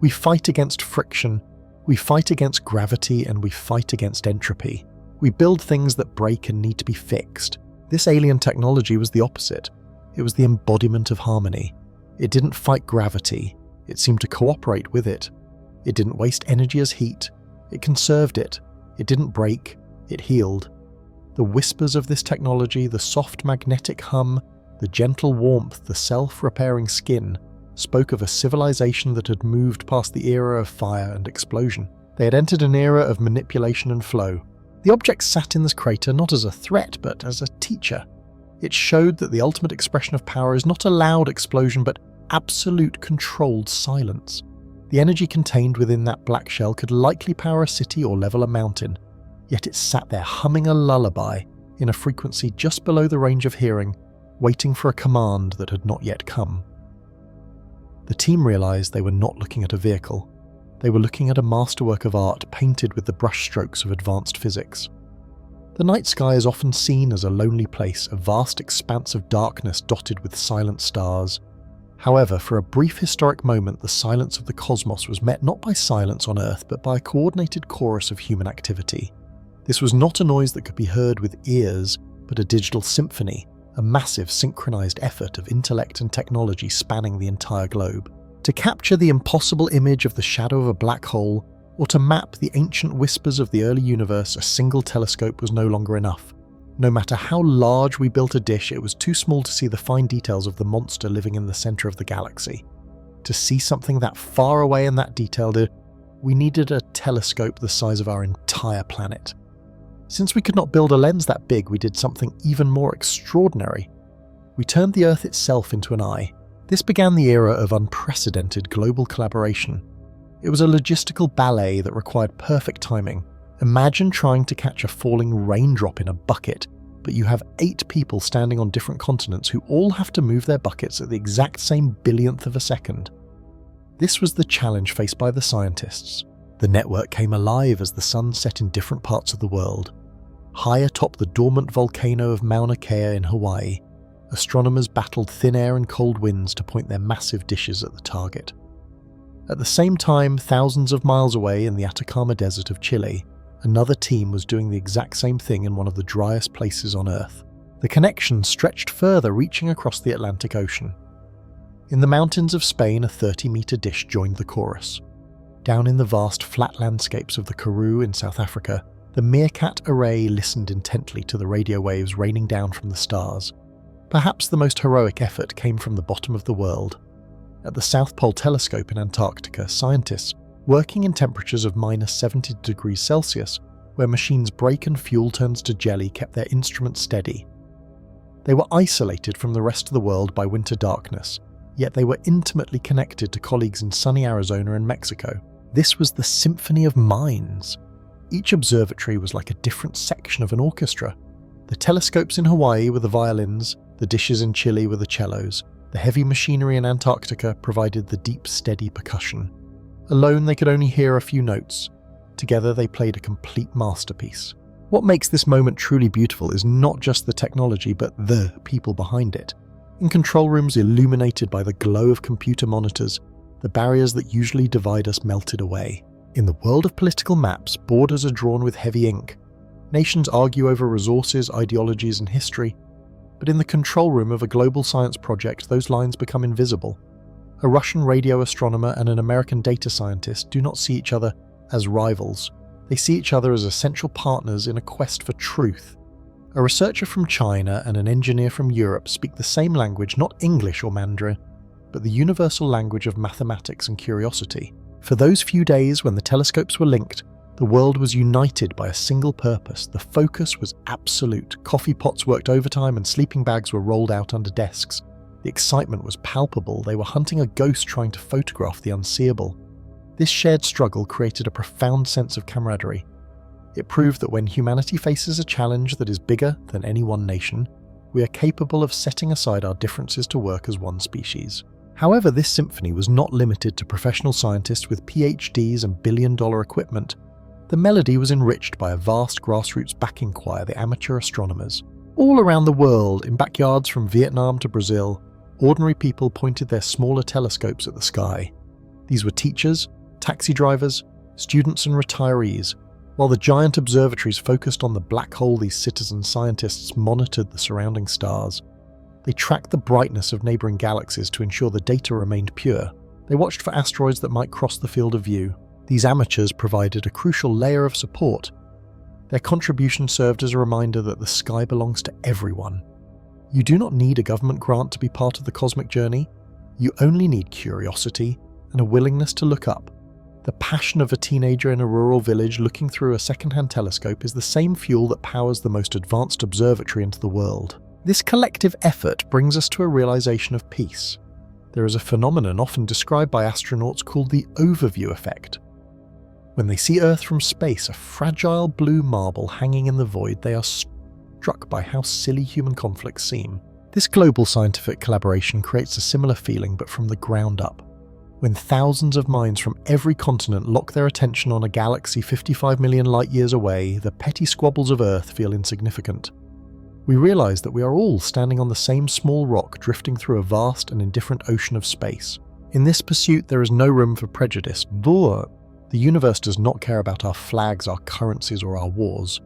We fight against friction, we fight against gravity, and we fight against entropy. We build things that break and need to be fixed. This alien technology was the opposite. It was the embodiment of harmony. It didn't fight gravity. It seemed to cooperate with it. It didn't waste energy as heat. It conserved it. It didn't break. It healed. The whispers of this technology, the soft magnetic hum, the gentle warmth, the self-repairing skin, spoke of a civilization that had moved past the era of fire and explosion. They had entered an era of manipulation and flow. The object sat in this crater not as a threat, but as a teacher. It showed that the ultimate expression of power is not a loud explosion, but absolute controlled silence. The energy contained within that black shell could likely power a city or level a mountain, yet it sat there humming a lullaby in a frequency just below the range of hearing, waiting for a command that had not yet come. The team realized they were not looking at a vehicle. They were looking at a masterwork of art painted with the brushstrokes of advanced physics. The night sky is often seen as a lonely place, a vast expanse of darkness dotted with silent stars. However, for a brief historic moment, the silence of the cosmos was met not by silence on Earth, but by a coordinated chorus of human activity. This was not a noise that could be heard with ears, but a digital symphony, a massive synchronized effort of intellect and technology spanning the entire globe. To capture the impossible image of the shadow of a black hole, or to map the ancient whispers of the early universe, a single telescope was no longer enough. No matter how large we built a dish, it was too small to see the fine details of the monster living in the center of the galaxy. To see something that far away and that detailed, we needed a telescope the size of our entire planet. Since we could not build a lens that big, we did something even more extraordinary. We turned the Earth itself into an eye. This began the era of unprecedented global collaboration. It was a logistical ballet that required perfect timing. Imagine trying to catch a falling raindrop in a bucket, but you have 8 people standing on different continents who all have to move their buckets at the exact same billionth of a second. This was the challenge faced by the scientists. The network came alive as the sun set in different parts of the world. High atop the dormant volcano of Mauna Kea in Hawaii, astronomers battled thin air and cold winds to point their massive dishes at the target. At the same time, thousands of miles away in the Atacama Desert of Chile, another team was doing the exact same thing in one of the driest places on Earth. The connection stretched further, reaching across the Atlantic Ocean. In the mountains of Spain, a 30-metre dish joined the chorus. Down in the vast flat landscapes of the Karoo in South Africa, the Meerkat array listened intently to the radio waves raining down from the stars. Perhaps the most heroic effort came from the bottom of the world. At the South Pole Telescope in Antarctica, scientists, working in temperatures of minus 70 degrees Celsius, where machines break and fuel turns to jelly, kept their instruments steady. They were isolated from the rest of the world by winter darkness, yet they were intimately connected to colleagues in sunny Arizona and Mexico. This was the symphony of minds. Each observatory was like a different section of an orchestra. The telescopes in Hawaii were the violins, the dishes in Chile were the cellos, the heavy machinery in Antarctica provided the deep, steady percussion. Alone they could only hear a few notes. Together they played a complete masterpiece. What makes this moment truly beautiful is not just the technology, but the people behind it. In control rooms illuminated by the glow of computer monitors, the barriers that usually divide us melted away. In the world of political maps, borders are drawn with heavy ink. Nations argue over resources, ideologies, and history. But in the control room of a global science project, those lines become invisible. A Russian radio astronomer and an American data scientist do not see each other as rivals. They see each other as essential partners in a quest for truth. A researcher from China and an engineer from Europe speak the same language, not English or Mandarin, but the universal language of mathematics and curiosity. For those few days when the telescopes were linked, the world was united by a single purpose. The focus was absolute. Coffee pots worked overtime and sleeping bags were rolled out under desks. The excitement was palpable. They were hunting a ghost trying to photograph the unseeable. This shared struggle created a profound sense of camaraderie. It proved that when humanity faces a challenge that is bigger than any one nation, we are capable of setting aside our differences to work as one species. However, this symphony was not limited to professional scientists with PhDs and billion-dollar equipment. The melody was enriched by a vast grassroots backing choir, the amateur astronomers. All around the world, in backyards from Vietnam to Brazil, ordinary people pointed their smaller telescopes at the sky. These were teachers, taxi drivers, students and retirees. While the giant observatories focused on the black hole, these citizen scientists monitored the surrounding stars. They tracked the brightness of neighbouring galaxies to ensure the data remained pure. They watched for asteroids that might cross the field of view. These amateurs provided a crucial layer of support. Their contribution served as a reminder that the sky belongs to everyone. You do not need a government grant to be part of the cosmic journey. You only need curiosity and a willingness to look up. The passion of a teenager in a rural village looking through a second-hand telescope is the same fuel that powers the most advanced observatory into the world. This collective effort brings us to a realization of peace. There is a phenomenon often described by astronauts called the overview effect. When they see Earth from space, a fragile blue marble hanging in the void, they are struck by how silly human conflicts seem. This global scientific collaboration creates a similar feeling, but from the ground up. When thousands of minds from every continent lock their attention on a galaxy 55 million light-years away, the petty squabbles of Earth feel insignificant. We realize that we are all standing on the same small rock drifting through a vast and indifferent ocean of space. In this pursuit, there is no room for prejudice. The universe does not care about our flags, our currencies, or our wars.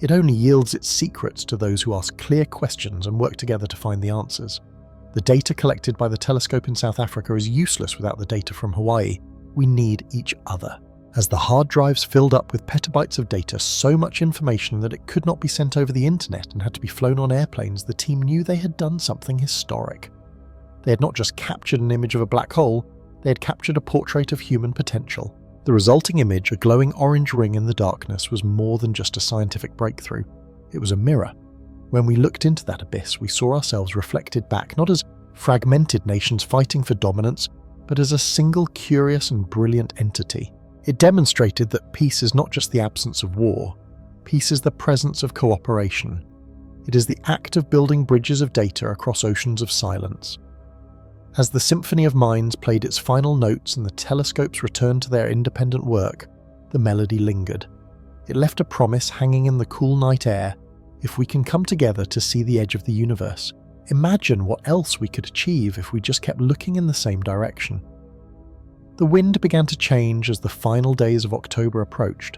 It only yields its secrets to those who ask clear questions and work together to find the answers. The data collected by the telescope in South Africa is useless without the data from Hawaii. We need each other. As the hard drives filled up with petabytes of data, so much information that it could not be sent over the internet and had to be flown on airplanes, the team knew they had done something historic. They had not just captured an image of a black hole, they had captured a portrait of human potential. The resulting image, a glowing orange ring in the darkness, was more than just a scientific breakthrough. It was a mirror. When we looked into that abyss, we saw ourselves reflected back, not as fragmented nations fighting for dominance, but as a single curious and brilliant entity. It demonstrated that peace is not just the absence of war. Peace is the presence of cooperation. It is the act of building bridges of data across oceans of silence. As the symphony of minds played its final notes and the telescopes returned to their independent work, the melody lingered. It left a promise hanging in the cool night air. If we can come together to see the edge of the universe, imagine what else we could achieve if we just kept looking in the same direction. The wind began to change as the final days of October approached.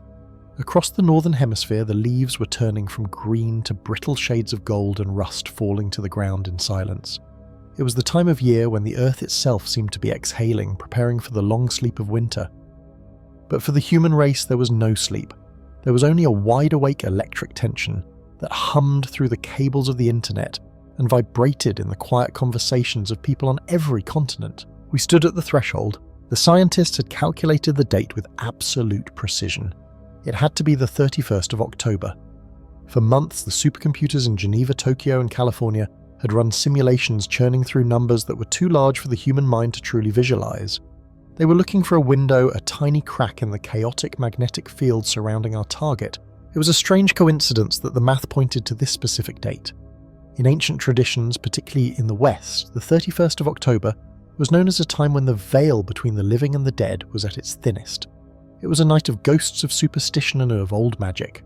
Across the northern hemisphere, the leaves were turning from green to brittle shades of gold and rust falling to the ground in silence. It was the time of year when the earth itself seemed to be exhaling, preparing for the long sleep of winter. But for the human race, there was no sleep. There was only a wide-awake electric tension that hummed through the cables of the internet and vibrated in the quiet conversations of people on every continent. We stood at the threshold. The scientists had calculated the date with absolute precision. It had to be the 31st of October. For months, the supercomputers in Geneva, Tokyo, and California had run simulations churning through numbers that were too large for the human mind to truly visualize. They were looking for a window, a tiny crack in the chaotic magnetic field surrounding our target. It was a strange coincidence that the math pointed to this specific date. In ancient traditions, particularly in the West, the 31st of October was known as a time when the veil between the living and the dead was at its thinnest. It was a night of ghosts of superstition and of old magic.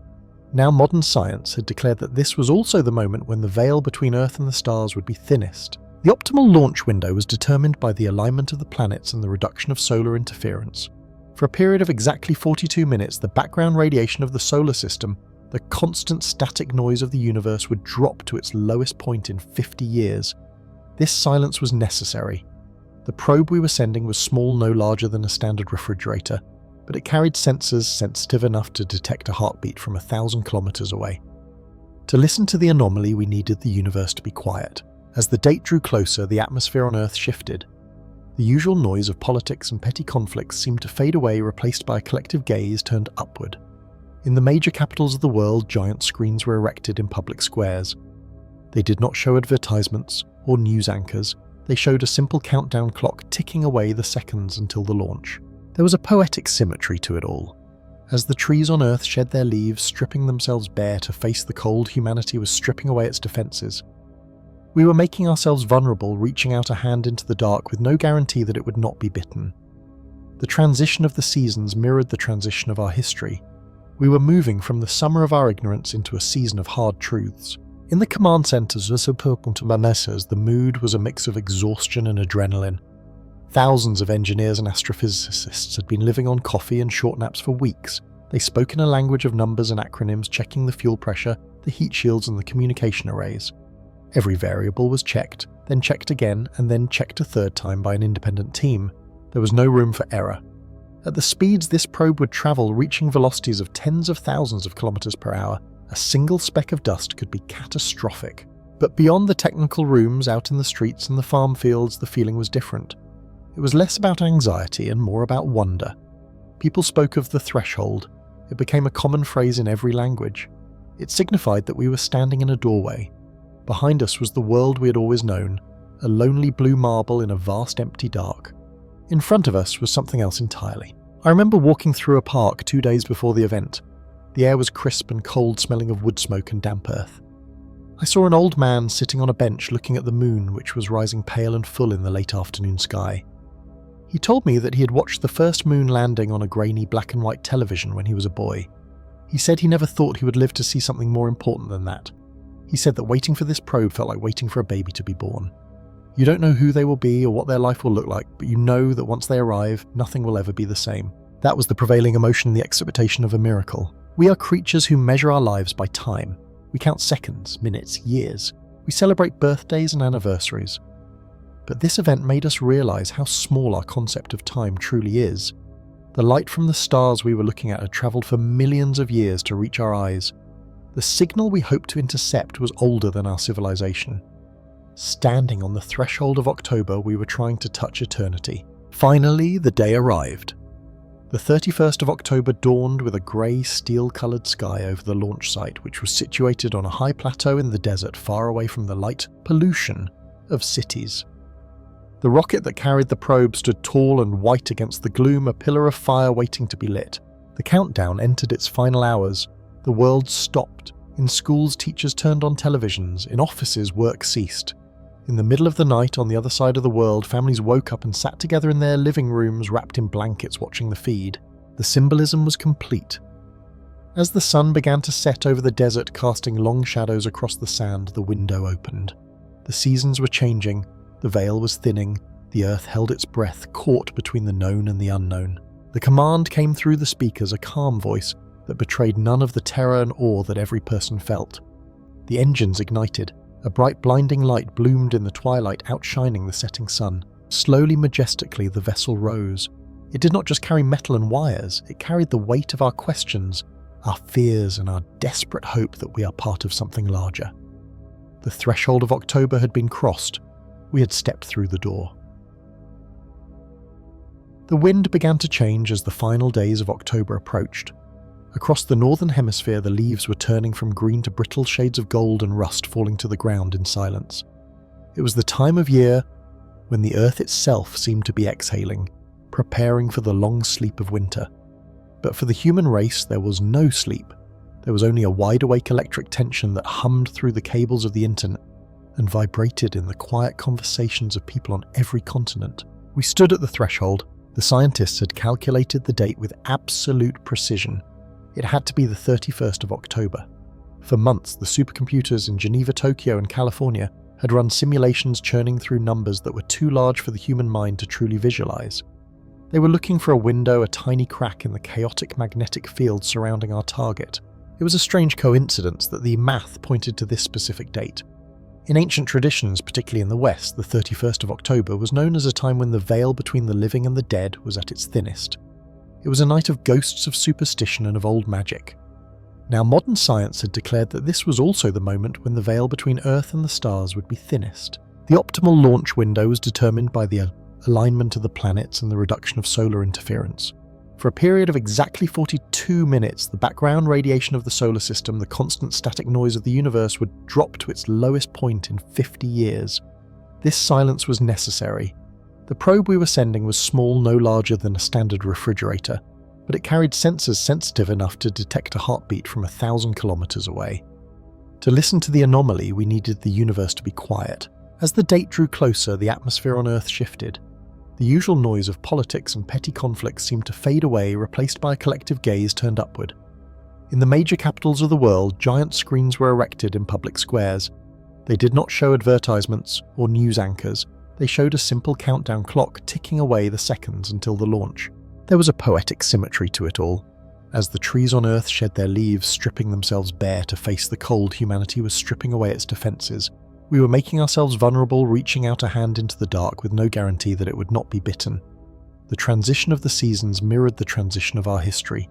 Now modern science had declared that this was also the moment when the veil between Earth and the stars would be thinnest. The optimal launch window was determined by the alignment of the planets and the reduction of solar interference. For a period of exactly 42 minutes, the background radiation of the solar system, the constant static noise of the universe, would drop to its lowest point in 50 years. This silence was necessary. The probe we were sending was small, no larger than a standard refrigerator, but it carried sensors sensitive enough to detect a heartbeat from 1,000 kilometers away. To listen to the anomaly, we needed the universe to be quiet. As the date drew closer, the atmosphere on Earth shifted. The usual noise of politics and petty conflicts seemed to fade away, replaced by a collective gaze turned upward. In the major capitals of the world, giant screens were erected in public squares. They did not show advertisements or news anchors. They showed a simple countdown clock ticking away the seconds until the launch. There was a poetic symmetry to it all. As the trees on Earth shed their leaves, stripping themselves bare to face the cold, humanity was stripping away its defenses. We were making ourselves vulnerable, reaching out a hand into the dark with no guarantee that it would not be bitten. The transition of the seasons mirrored the transition of our history. We were moving from the summer of our ignorance into a season of hard truths. In the command centers, the mood was a mix of exhaustion and adrenaline. Thousands of engineers and astrophysicists had been living on coffee and short naps for weeks. They spoke in a language of numbers and acronyms, checking the fuel pressure, the heat shields, and the communication arrays. Every variable was checked, then checked again, and then checked a third time by an independent team. There was no room for error. At the speeds this probe would travel, reaching velocities of tens of thousands of kilometers per hour, a single speck of dust could be catastrophic. But beyond the technical rooms, out in the streets and the farm fields, the feeling was different. It was less about anxiety and more about wonder. People spoke of the threshold. It became a common phrase in every language. It signified that we were standing in a doorway. Behind us was the world we had always known, a lonely blue marble in a vast empty dark. In front of us was something else entirely. I remember walking through a park 2 days before the event. The air was crisp and cold, smelling of wood smoke and damp earth. I saw an old man sitting on a bench looking at the moon, which was rising pale and full in the late afternoon sky. He told me that he had watched the first moon landing on a grainy black and white television when he was a boy. He said he never thought he would live to see something more important than that. He said that waiting for this probe felt like waiting for a baby to be born. You don't know who they will be or what their life will look like, but you know that once they arrive, nothing will ever be the same. That was the prevailing emotion in the expectation of a miracle. We are creatures who measure our lives by time. We count seconds, minutes, years. We celebrate birthdays and anniversaries. But this event made us realize how small our concept of time truly is. The light from the stars we were looking at had traveled for millions of years to reach our eyes. The signal we hoped to intercept was older than our civilization. Standing on the threshold of October, we were trying to touch eternity. Finally, the day arrived. The 31st of October dawned with a grey, steel-coloured sky over the launch site, which was situated on a high plateau in the desert far away from the light pollution of cities. The rocket that carried the probe stood tall and white against the gloom, a pillar of fire waiting to be lit. The countdown entered its final hours. The world stopped. In schools, teachers turned on televisions. In offices, work ceased. In the middle of the night, on the other side of the world, families woke up and sat together in their living rooms, wrapped in blankets, watching the feed. The symbolism was complete. As the sun began to set over the desert, casting long shadows across the sand, the window opened. The seasons were changing, the veil was thinning, the earth held its breath, caught between the known and the unknown. The command came through the speakers, a calm voice that betrayed none of the terror and awe that every person felt. The engines ignited. A bright blinding light bloomed in the twilight, outshining the setting sun. Slowly, majestically, the vessel rose. It did not just carry metal and wires, it carried the weight of our questions, our fears, and our desperate hope that we are part of something larger. The threshold of October had been crossed. We had stepped through the door. The wind began to change as the final days of October approached. Across the northern hemisphere, the leaves were turning from green to brittle shades of gold and rust, falling to the ground in silence. It was the time of year when the earth itself seemed to be exhaling, preparing for the long sleep of winter. But for the human race, there was no sleep. There was only a wide-awake electric tension that hummed through the cables of the internet and vibrated in the quiet conversations of people on every continent. We stood at the threshold. The scientists had calculated the date with absolute precision. It had to be the 31st of October. For months, the supercomputers in Geneva, Tokyo, and California had run simulations churning through numbers that were too large for the human mind to truly visualize. They were looking for a window, a tiny crack in the chaotic magnetic field surrounding our target. It was a strange coincidence that the math pointed to this specific date. In ancient traditions, particularly in the West, the 31st of October was known as a time when the veil between the living and the dead was at its thinnest. It was a night of ghosts of superstition and of old magic. Now, modern science had declared that this was also the moment when the veil between Earth and the stars would be thinnest. The optimal launch window was determined by the alignment of the planets and the reduction of solar interference. For a period of exactly 42 minutes, the background radiation of the solar system, the constant static noise of the universe, would drop to its lowest point in 50 years. This silence was necessary. The probe we were sending was small, no larger than a standard refrigerator, but it carried sensors sensitive enough to detect a heartbeat from 1,000 kilometers away. To listen to the anomaly, we needed the universe to be quiet. As the date drew closer, the atmosphere on Earth shifted. The usual noise of politics and petty conflicts seemed to fade away, replaced by a collective gaze turned upward. In the major capitals of the world, giant screens were erected in public squares. They did not show advertisements or news anchors. They showed a simple countdown clock ticking away the seconds until the launch. There was a poetic symmetry to it all. As the trees on Earth shed their leaves, stripping themselves bare to face the cold, humanity was stripping away its defenses. We were making ourselves vulnerable, reaching out a hand into the dark with no guarantee that it would not be bitten. The transition of the seasons mirrored the transition of our history.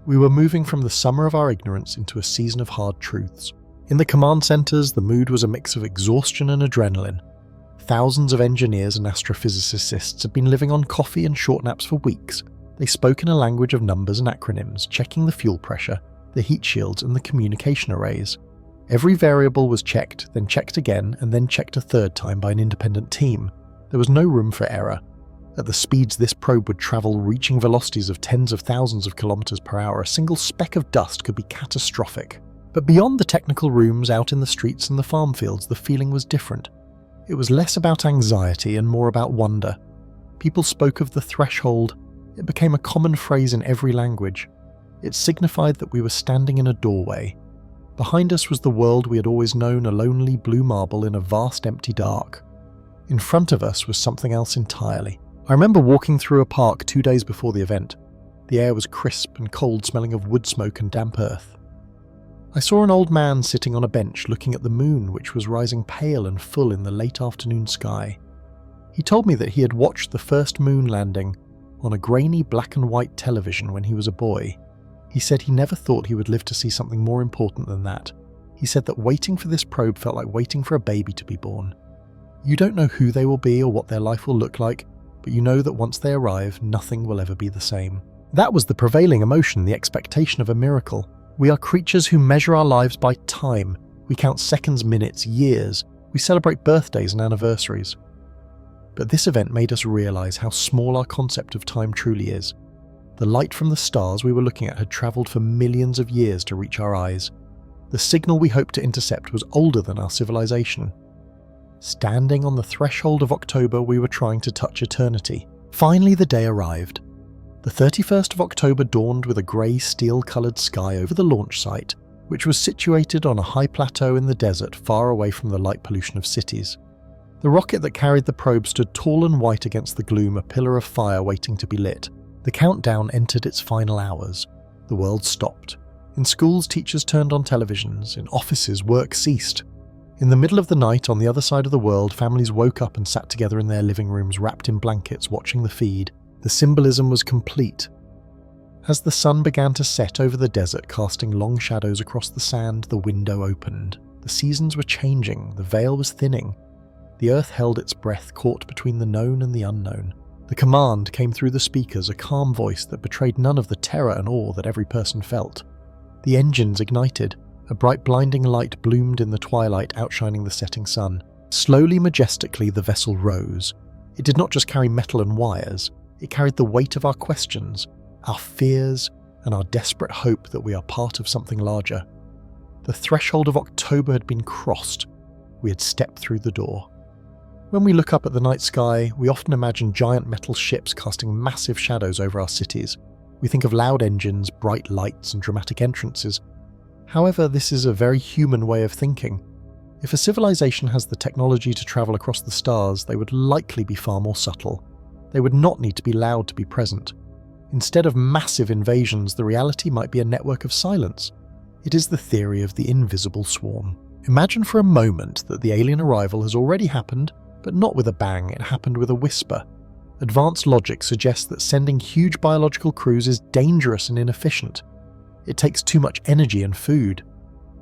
We were moving from the summer of our ignorance into a season of hard truths. In the command centers, the mood was a mix of exhaustion and adrenaline. Thousands of engineers and astrophysicists had been living on coffee and short naps for weeks. They spoke in a language of numbers and acronyms, checking the fuel pressure, the heat shields, and the communication arrays. Every variable was checked, then checked again, and then checked a third time by an independent team. There was no room for error. At the speeds this probe would travel, reaching velocities of tens of thousands of kilometers per hour, a single speck of dust could be catastrophic. But beyond the technical rooms, out in the streets and the farm fields, the feeling was different. It was less about anxiety and more about wonder. People spoke of the threshold. It became a common phrase in every language. It signified that we were standing in a doorway. Behind us was the world we had always known, a lonely blue marble in a vast empty dark. In front of us was something else entirely. I remember walking through a park 2 days before the event. The air was crisp and cold, smelling of wood smoke and damp earth. I saw an old man sitting on a bench looking at the moon, which was rising pale and full in the late afternoon sky. He told me that he had watched the first moon landing on a grainy black and white television when he was a boy. He said he never thought he would live to see something more important than that. He said that waiting for this probe felt like waiting for a baby to be born. You don't know who they will be or what their life will look like, but you know that once they arrive, nothing will ever be the same. That was the prevailing emotion, the expectation of a miracle. We are creatures who measure our lives by time. We count seconds, minutes, years. We celebrate birthdays and anniversaries. But this event made us realize how small our concept of time truly is. The light from the stars we were looking at had traveled for millions of years to reach our eyes. The signal we hoped to intercept was older than our civilization. Standing on the threshold of October, we were trying to touch eternity. Finally, the day arrived. The 31st of October dawned with a grey steel-coloured sky over the launch site, which was situated on a high plateau in the desert far away from the light pollution of cities. The rocket that carried the probe stood tall and white against the gloom, a pillar of fire waiting to be lit. The countdown entered its final hours. The world stopped. In schools, teachers turned on televisions. In offices, work ceased. In the middle of the night, on the other side of the world, families woke up and sat together in their living rooms, wrapped in blankets, watching the feed. The symbolism was complete. As the sun began to set over the desert, casting long shadows across the sand, the window opened. The seasons were changing, the veil was thinning. The earth held its breath, caught between the known and the unknown. The command came through the speakers, a calm voice that betrayed none of the terror and awe that every person felt. The engines ignited. A bright blinding light bloomed in the twilight, outshining the setting sun. Slowly, majestically, the vessel rose. It did not just carry metal and wires. It carried the weight of our questions, our fears, and our desperate hope that we are part of something larger. The threshold of October had been crossed. We had stepped through the door. When we look up at the night sky, we often imagine giant metal ships casting massive shadows over our cities. We think of loud engines, bright lights, and dramatic entrances. However, this is a very human way of thinking. If a civilization has the technology to travel across the stars, they would likely be far more subtle. They would not need to be loud to be present. Instead of massive invasions, the reality might be a network of silence. It is the theory of the invisible swarm. Imagine for a moment that the alien arrival has already happened, but not with a bang, it happened with a whisper. Advanced logic suggests that sending huge biological crews is dangerous and inefficient. It takes too much energy and food.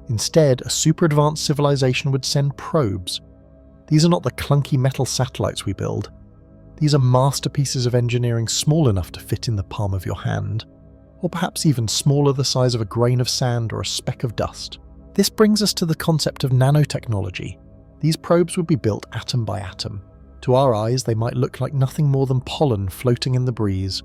Instead, a super-advanced civilization would send probes. These are not the clunky metal satellites we build. These are masterpieces of engineering small enough to fit in the palm of your hand, or perhaps even smaller, the size of a grain of sand or a speck of dust. This brings us to the concept of nanotechnology. These probes would be built atom by atom. To our eyes, they might look like nothing more than pollen floating in the breeze.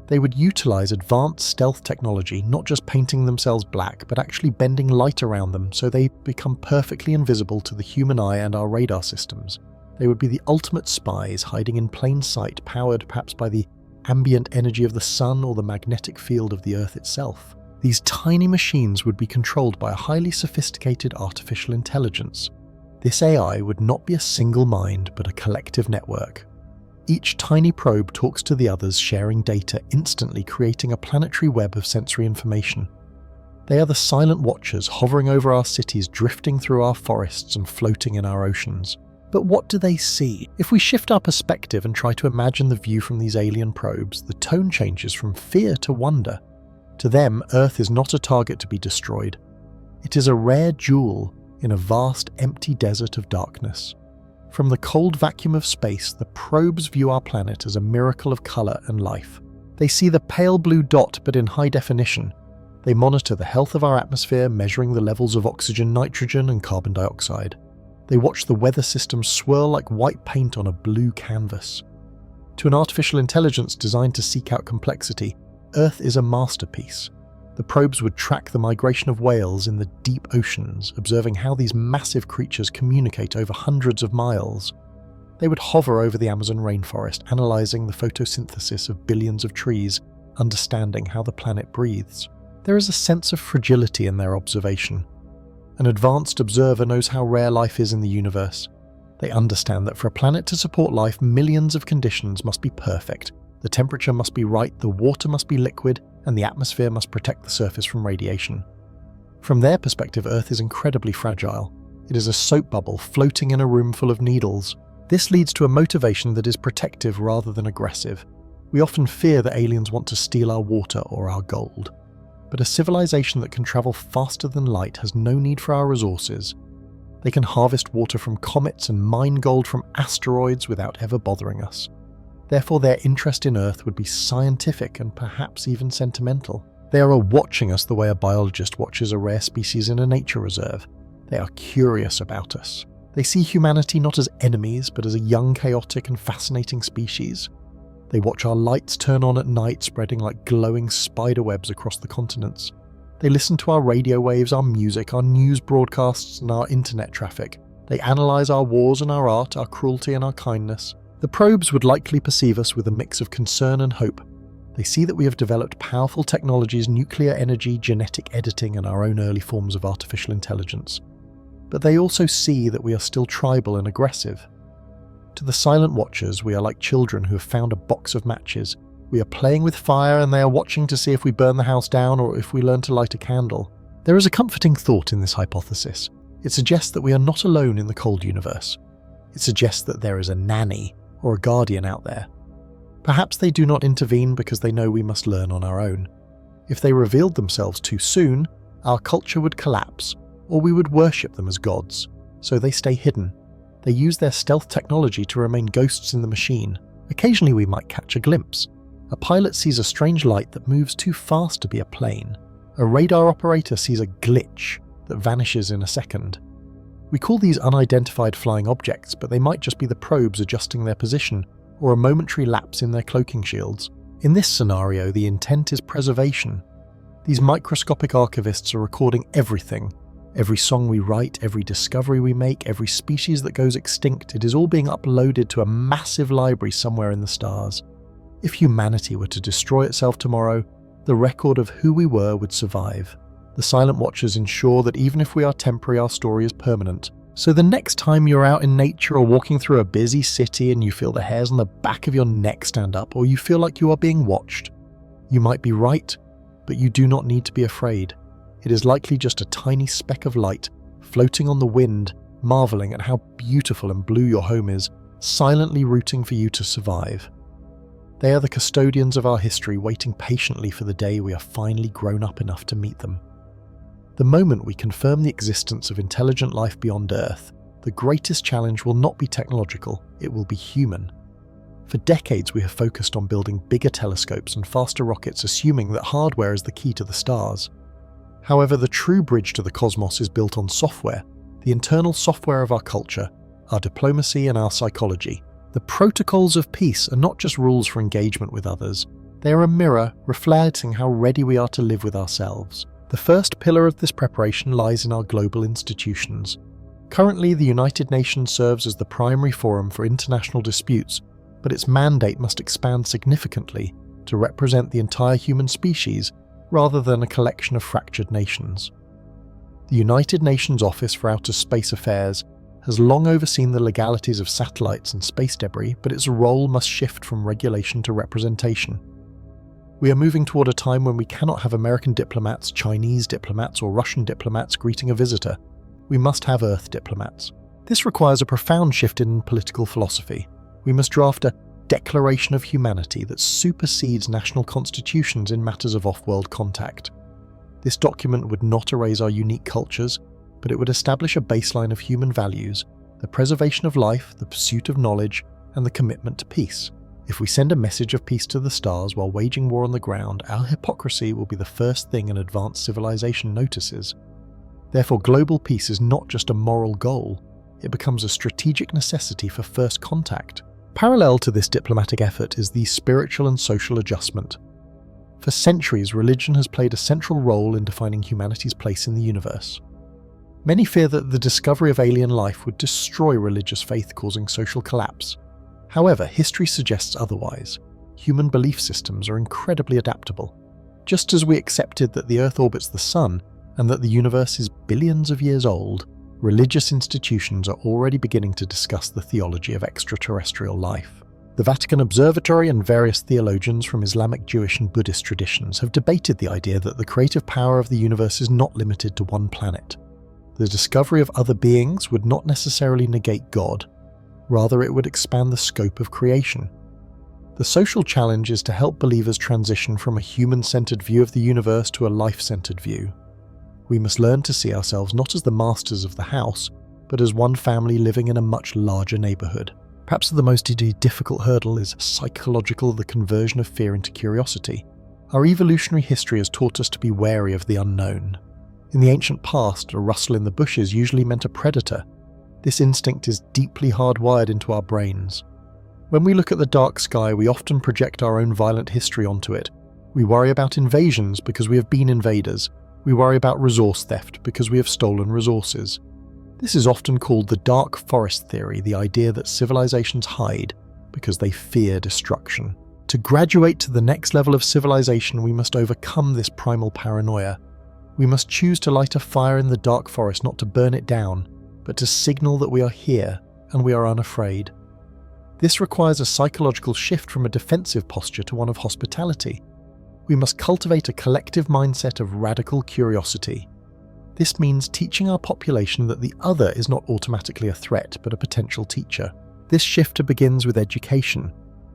They would utilize advanced stealth technology, not just painting themselves black, but actually bending light around them so they become perfectly invisible to the human eye and our radar systems. They would be the ultimate spies, hiding in plain sight, powered perhaps by the ambient energy of the sun or the magnetic field of the Earth itself. These tiny machines would be controlled by a highly sophisticated artificial intelligence. This AI would not be a single mind, but a collective network. Each tiny probe talks to the others, sharing data, instantly creating a planetary web of sensory information. They are the silent watchers, hovering over our cities, drifting through our forests and floating in our oceans. But what do they see? If we shift our perspective and try to imagine the view from these alien probes, the tone changes from fear to wonder. To them, Earth is not a target to be destroyed. It is a rare jewel in a vast, empty desert of darkness. From the cold vacuum of space, the probes view our planet as a miracle of colour and life. They see the pale blue dot, but in high definition. They monitor the health of our atmosphere, measuring the levels of oxygen, nitrogen, and carbon dioxide. They watch the weather system swirl like white paint on a blue canvas. To an artificial intelligence designed to seek out complexity, Earth is a masterpiece. The probes would track the migration of whales in the deep oceans, observing how these massive creatures communicate over hundreds of miles. They would hover over the Amazon rainforest, analysing the photosynthesis of billions of trees, understanding how the planet breathes. There is a sense of fragility in their observation. An advanced observer knows how rare life is in the universe. They understand that for a planet to support life, millions of conditions must be perfect. The temperature must be right, the water must be liquid, and the atmosphere must protect the surface from radiation. From their perspective, Earth is incredibly fragile. It is a soap bubble floating in a room full of needles. This leads to a motivation that is protective rather than aggressive. We often fear that aliens want to steal our water or our gold. But a civilization that can travel faster than light has no need for our resources. They can harvest water from comets and mine gold from asteroids without ever bothering us. Therefore, their interest in Earth would be scientific and perhaps even sentimental. They are watching us the way a biologist watches a rare species in a nature reserve. They are curious about us. They see humanity not as enemies, but as a young, chaotic and fascinating species. They watch our lights turn on at night, spreading like glowing spider webs across the continents. They listen to our radio waves, our music, our news broadcasts and our internet traffic. They analyse our wars and our art, our cruelty and our kindness. The probes would likely perceive us with a mix of concern and hope. They see that we have developed powerful technologies, nuclear energy, genetic editing and our own early forms of artificial intelligence. But they also see that we are still tribal and aggressive. To the silent watchers, we are like children who have found a box of matches. We are playing with fire and they are watching to see if we burn the house down or if we learn to light a candle. There is a comforting thought in this hypothesis. It suggests that we are not alone in the cold universe. It suggests that there is a nanny or a guardian out there. Perhaps they do not intervene because they know we must learn on our own. If they revealed themselves too soon, our culture would collapse, or we would worship them as gods. So they stay hidden. They use their stealth technology to remain ghosts in the machine. Occasionally we might catch a glimpse. A pilot sees a strange light that moves too fast to be a plane. A radar operator sees a glitch that vanishes in a second. We call these unidentified flying objects, but they might just be the probes adjusting their position, or a momentary lapse in their cloaking shields. In this scenario, the intent is preservation. These microscopic archivists are recording everything. Every song we write, every discovery we make, every species that goes extinct, it is all being uploaded to a massive library somewhere in the stars. If humanity were to destroy itself tomorrow, the record of who we were would survive. The Silent Watchers ensure that even if we are temporary, our story is permanent. So the next time you're out in nature or walking through a busy city and you feel the hairs on the back of your neck stand up, or you feel like you are being watched, you might be right, but you do not need to be afraid. It is likely just a tiny speck of light floating on the wind, marvelling at how beautiful and blue your home is, silently rooting for you to survive. They are the custodians of our history, waiting patiently for the day we are finally grown up enough to meet them. The moment we confirm the existence of intelligent life beyond Earth, the greatest challenge will not be technological, it will be human. For decades we have focused on building bigger telescopes and faster rockets, assuming that hardware is the key to the stars. However, the true bridge to the cosmos is built on software, the internal software of our culture, our diplomacy and our psychology. The protocols of peace are not just rules for engagement with others, they are a mirror reflecting how ready we are to live with ourselves. The first pillar of this preparation lies in our global institutions. Currently, the United Nations serves as the primary forum for international disputes, but its mandate must expand significantly to represent the entire human species rather than a collection of fractured nations. The United Nations Office for Outer Space Affairs has long overseen the legalities of satellites and space debris, but its role must shift from regulation to representation. We are moving toward a time when we cannot have American diplomats, Chinese diplomats, or Russian diplomats greeting a visitor. We must have Earth diplomats. This requires a profound shift in political philosophy. We must draft a declaration of humanity that supersedes national constitutions in matters of off-world contact. This document would not erase our unique cultures, but it would establish a baseline of human values, the preservation of life, the pursuit of knowledge, and the commitment to peace. If we send a message of peace to the stars while waging war on the ground, our hypocrisy will be the first thing an advanced civilization notices. Therefore, global peace is not just a moral goal, it becomes a strategic necessity for first contact. Parallel to this diplomatic effort is the spiritual and social adjustment. For centuries, religion has played a central role in defining humanity's place in the universe. Many fear that the discovery of alien life would destroy religious faith, causing social collapse. However, history suggests otherwise. Human belief systems are incredibly adaptable. Just as we accepted that the Earth orbits the Sun and that the universe is billions of years old, religious institutions are already beginning to discuss the theology of extraterrestrial life. The Vatican Observatory and various theologians from Islamic, Jewish and Buddhist traditions have debated the idea that the creative power of the universe is not limited to one planet. The discovery of other beings would not necessarily negate God, rather it would expand the scope of creation. The social challenge is to help believers transition from a human-centered view of the universe to a life-centered view. We must learn to see ourselves not as the masters of the house, but as one family living in a much larger neighborhood. Perhaps the most difficult hurdle is psychological, the conversion of fear into curiosity. Our evolutionary history has taught us to be wary of the unknown. In the ancient past, a rustle in the bushes usually meant a predator. This instinct is deeply hardwired into our brains. When we look at the dark sky, we often project our own violent history onto it. We worry about invasions because we have been invaders. We worry about resource theft because we have stolen resources. This is often called the dark forest theory, the idea that civilizations hide because they fear destruction. To graduate to the next level of civilization, we must overcome this primal paranoia. We must choose to light a fire in the dark forest not to burn it down, but to signal that we are here and we are unafraid. This requires a psychological shift from a defensive posture to one of hospitality. We must cultivate a collective mindset of radical curiosity. This means teaching our population that the other is not automatically a threat, but a potential teacher. This shift begins with education.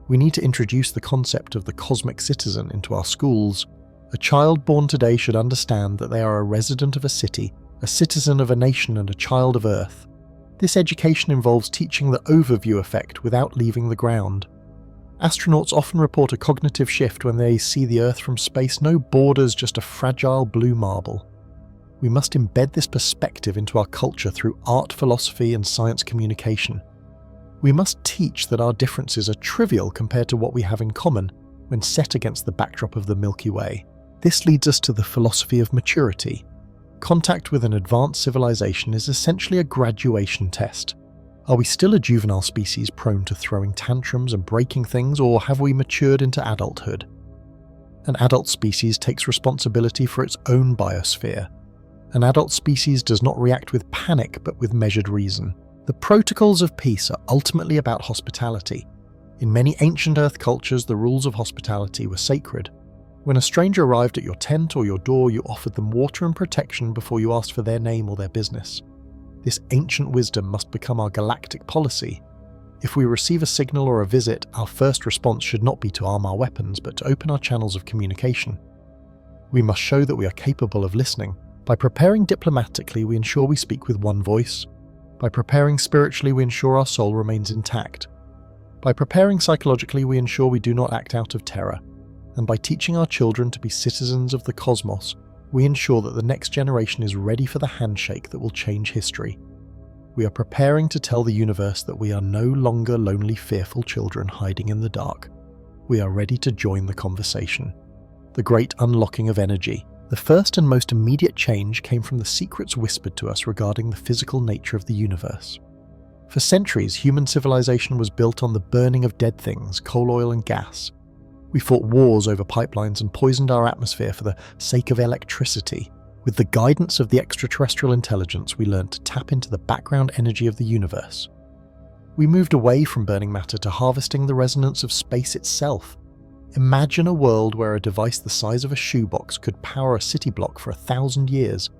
We need to introduce the concept of the cosmic citizen into our schools. A child born today should understand that they are a resident of a city, a citizen of a nation, and a child of Earth. This education involves teaching the overview effect without leaving the ground. Astronauts often report a cognitive shift when they see the Earth from space, no borders, just a fragile blue marble. We must embed this perspective into our culture through art, philosophy, and science communication. We must teach that our differences are trivial compared to what we have in common when set against the backdrop of the Milky Way. This leads us to the philosophy of maturity. Contact with an advanced civilization is essentially a graduation test. Are we still a juvenile species prone to throwing tantrums and breaking things, or have we matured into adulthood? An adult species takes responsibility for its own biosphere. An adult species does not react with panic but with measured reason. The protocols of peace are ultimately about hospitality. In many ancient Earth cultures, the rules of hospitality were sacred. When a stranger arrived at your tent or your door, you offered them water and protection before you asked for their name or their business. This ancient wisdom must become our galactic policy. If we receive a signal or a visit, our first response should not be to arm our weapons, but to open our channels of communication. We must show that we are capable of listening. By preparing diplomatically, we ensure we speak with one voice. By preparing spiritually, we ensure our soul remains intact. By preparing psychologically, we ensure we do not act out of terror. And by teaching our children to be citizens of the cosmos, we ensure that the next generation is ready for the handshake that will change history. We are preparing to tell the universe that we are no longer lonely, fearful children hiding in the dark. We are ready to join the conversation. The great unlocking of energy. The first and most immediate change came from the secrets whispered to us regarding the physical nature of the universe. For centuries, human civilization was built on the burning of dead things, coal, oil, and gas. We fought wars over pipelines and poisoned our atmosphere for the sake of electricity. With the guidance of the extraterrestrial intelligence, we learned to tap into the background energy of the universe. We moved away from burning matter to harvesting the resonance of space itself. Imagine a world where a device the size of a shoebox could power a city block for 1,000 years.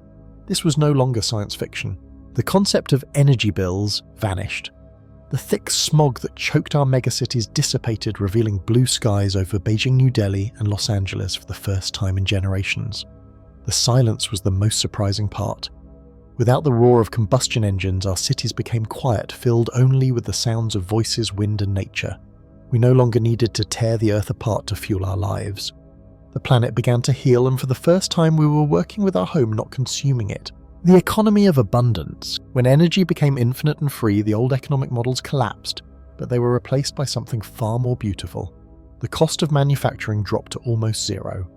This was no longer science fiction. The concept of energy bills vanished. The thick smog that choked our megacities dissipated, revealing blue skies over Beijing, New Delhi, and Los Angeles for the first time in generations. The silence was the most surprising part. Without the roar of combustion engines, our cities became quiet, filled only with the sounds of voices, wind, and nature. We no longer needed to tear the Earth apart to fuel our lives. The planet began to heal, and for the first time we were working with our home, not consuming it. The economy of abundance. When energy became infinite and free, the old economic models collapsed, but they were replaced by something far more beautiful. The cost of manufacturing dropped to almost zero.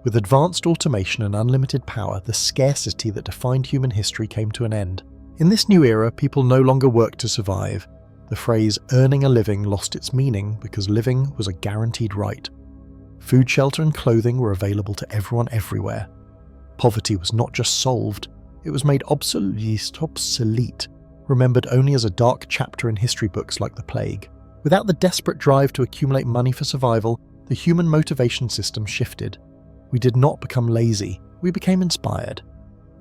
With advanced automation and unlimited power, the scarcity that defined human history came to an end. In this new era, people no longer worked to survive. The phrase earning a living lost its meaning because living was a guaranteed right. Food, shelter, and clothing were available to everyone everywhere. Poverty was not just solved, it was made obsolete, remembered only as a dark chapter in history books like the plague. Without the desperate drive to accumulate money for survival, the human motivation system shifted. We did not become lazy, we became inspired.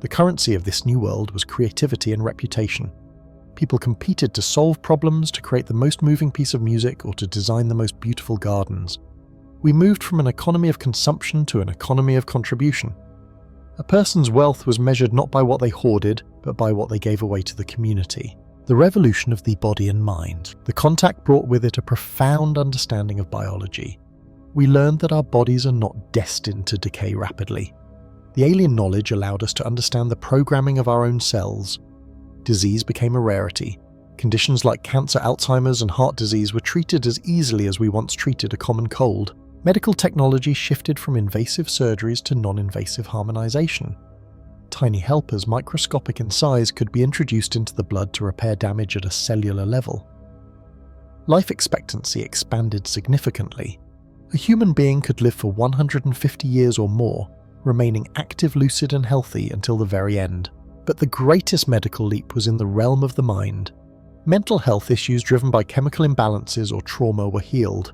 The currency of this new world was creativity and reputation. People competed to solve problems, to create the most moving piece of music, or to design the most beautiful gardens. We moved from an economy of consumption to an economy of contribution. A person's wealth was measured not by what they hoarded, but by what they gave away to the community. The revolution of the body and mind. The contact brought with it a profound understanding of biology. We learned that our bodies are not destined to decay rapidly. The alien knowledge allowed us to understand the programming of our own cells. Disease became a rarity. Conditions like cancer, Alzheimer's, and heart disease were treated as easily as we once treated a common cold. Medical technology shifted from invasive surgeries to non-invasive harmonization. tiny helpers, microscopic in size, could be introduced into the blood to repair damage at a cellular level. Life expectancy expanded significantly. A human being could live for 150 years or more, remaining active, lucid and healthy until the very end. But the greatest medical leap was in the realm of the mind. Mental health issues driven by chemical imbalances or trauma were healed.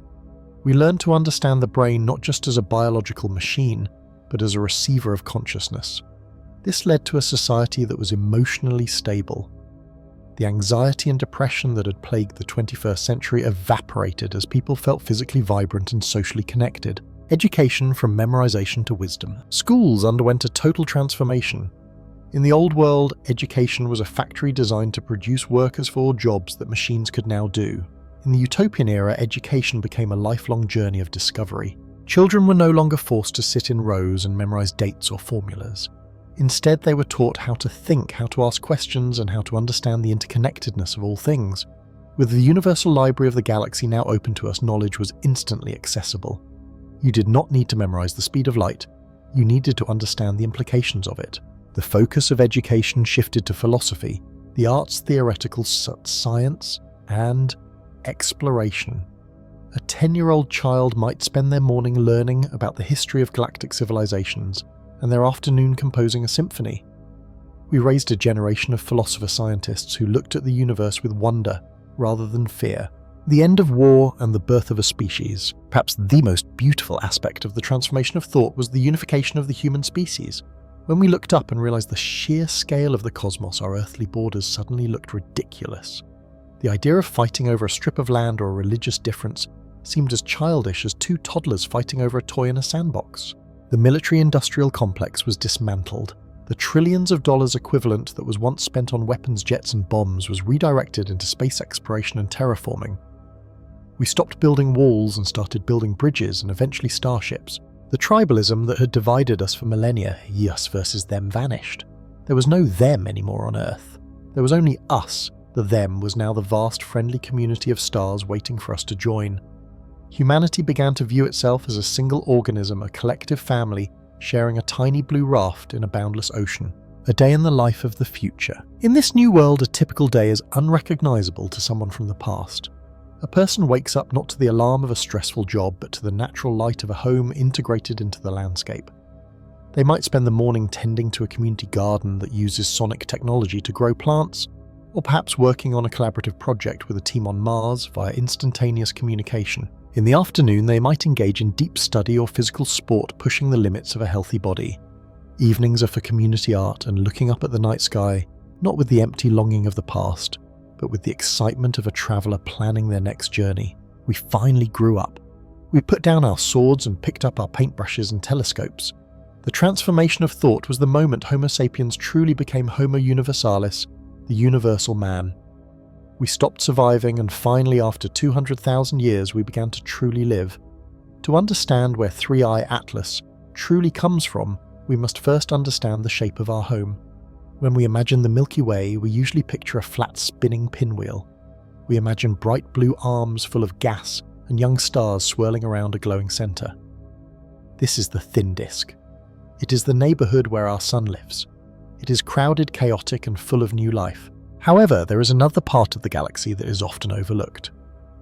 We learned to understand the brain not just as a biological machine, but as a receiver of consciousness. This led to a society that was emotionally stable. The anxiety and depression that had plagued the 21st century evaporated as people felt physically vibrant and socially connected. Education from memorization to wisdom. Schools underwent a total transformation. In the old world, education was a factory designed to produce workers for jobs that machines could now do. In the utopian era, education became a lifelong journey of discovery. Children were no longer forced to sit in rows and memorize dates or formulas. Instead, they were taught how to think, how to ask questions, and how to understand the interconnectedness of all things. With the universal library of the galaxy now open to us, knowledge was instantly accessible. You did not need to memorize the speed of light. You needed to understand the implications of it. The focus of education shifted to philosophy, the arts, theoretical science, and exploration. A 10-year-old child might spend their morning learning about the history of galactic civilizations, and their afternoon composing a symphony. We raised a generation of philosopher-scientists who looked at the universe with wonder rather than fear. The end of war and the birth of a species, perhaps the most beautiful aspect of the transformation of thought, was the unification of the human species. When we looked up and realized the sheer scale of the cosmos, our earthly borders suddenly looked ridiculous. The idea of fighting over a strip of land or a religious difference seemed as childish as two toddlers fighting over a toy in a sandbox. The military-industrial complex was dismantled. The trillions of dollars equivalent that was once spent on weapons, jets and bombs was redirected into space exploration and terraforming. We stopped building walls and started building bridges and eventually starships. The tribalism that had divided us for millennia, us versus them, vanished. There was no them anymore on Earth. There was only us. The them was now the vast, friendly community of stars waiting for us to join. Humanity began to view itself as a single organism, a collective family, sharing a tiny blue raft in a boundless ocean. A day in the life of the future. In this new world, a typical day is unrecognizable to someone from the past. A person wakes up not to the alarm of a stressful job, but to the natural light of a home integrated into the landscape. They might spend the morning tending to a community garden that uses sonic technology to grow plants, or perhaps working on a collaborative project with a team on Mars via instantaneous communication. In the afternoon, they might engage in deep study or physical sport, pushing the limits of a healthy body. Evenings are for community art and looking up at the night sky, not with the empty longing of the past, but with the excitement of a traveller planning their next journey. We finally grew up. We put down our swords and picked up our paintbrushes and telescopes. The transformation of thought was the moment Homo sapiens truly became Homo universalis, the universal man. We stopped surviving, and finally, after 200,000 years, we began to truly live. To understand where 3i Atlas truly comes from, we must first understand the shape of our home. When we imagine the Milky Way, we usually picture a flat spinning pinwheel. We imagine bright blue arms full of gas and young stars swirling around a glowing centre. This is the thin disk. It is the neighbourhood where our sun lives. It is crowded, chaotic, and full of new life. However, there is another part of the galaxy that is often overlooked.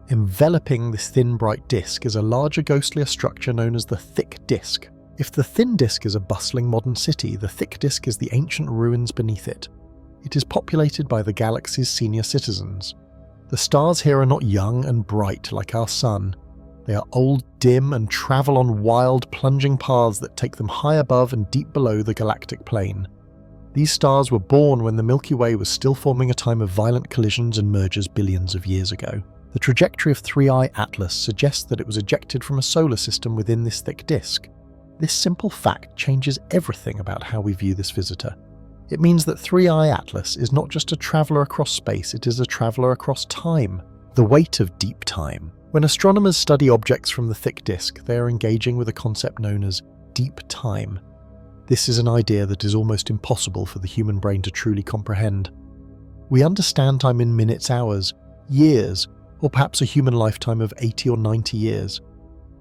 Enveloping this thin, bright disk is a larger, ghostlier structure known as the thick disk. If the thin disk is a bustling modern city, the thick disk is the ancient ruins beneath it. It is populated by the galaxy's senior citizens. The stars here are not young and bright like our sun. They are old, dim, and travel on wild, plunging paths that take them high above and deep below the galactic plane. These stars were born when the Milky Way was still forming a time of violent collisions and mergers billions of years ago. The trajectory of 3i Atlas suggests that it was ejected from a solar system within this thick disk. This simple fact changes everything about how we view this visitor. It means that 3i Atlas is not just a traveller across space, it is a traveller across time. The weight of deep time. When astronomers study objects from the thick disk, they are engaging with a concept known as deep time. This is an idea that is almost impossible for the human brain to truly comprehend. We understand time in minutes, hours, years, or perhaps a human lifetime of 80 or 90 years.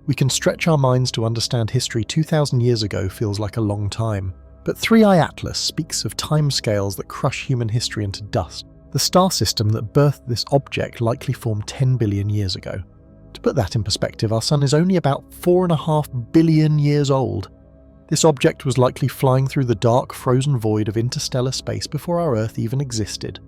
We can stretch our minds to understand history 2,000 years ago feels like a long time, But 3i Atlas speaks of timescales that crush human history into dust. The star system that birthed this object likely formed 10 billion years ago. To put that in perspective, our Sun is only about 4.5 billion years old. This object was likely flying through the dark, frozen void of interstellar space before our Earth even existed.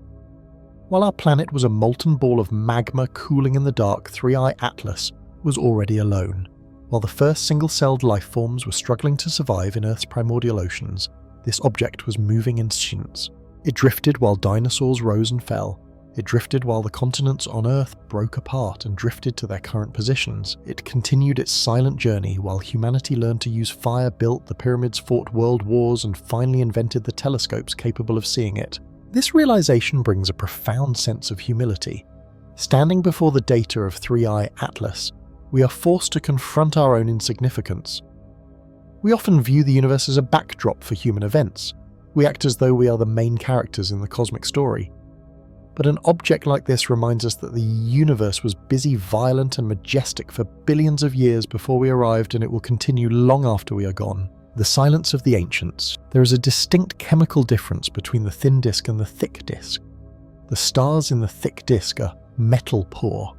While our planet was a molten ball of magma cooling in the dark, 3i Atlas was already alone. While the first single-celled life forms were struggling to survive in Earth's primordial oceans, this object was moving in science. It drifted while dinosaurs rose and fell. It drifted while the continents on Earth broke apart and drifted to their current positions. It continued its silent journey while humanity learned to use fire, built the pyramids, fought world wars, and finally invented the telescopes capable of seeing it. This realization brings a profound sense of humility. Standing before the data of 3i Atlas, we are forced to confront our own insignificance. We often view the universe as a backdrop for human events. We act as though we are the main characters in the cosmic story. But an object like this reminds us that the universe was busy, violent, and majestic for billions of years before we arrived, and it will continue long after we are gone. The silence of the ancients. There is a distinct chemical difference between the thin disk and the thick disk. The stars in the thick disk are metal poor.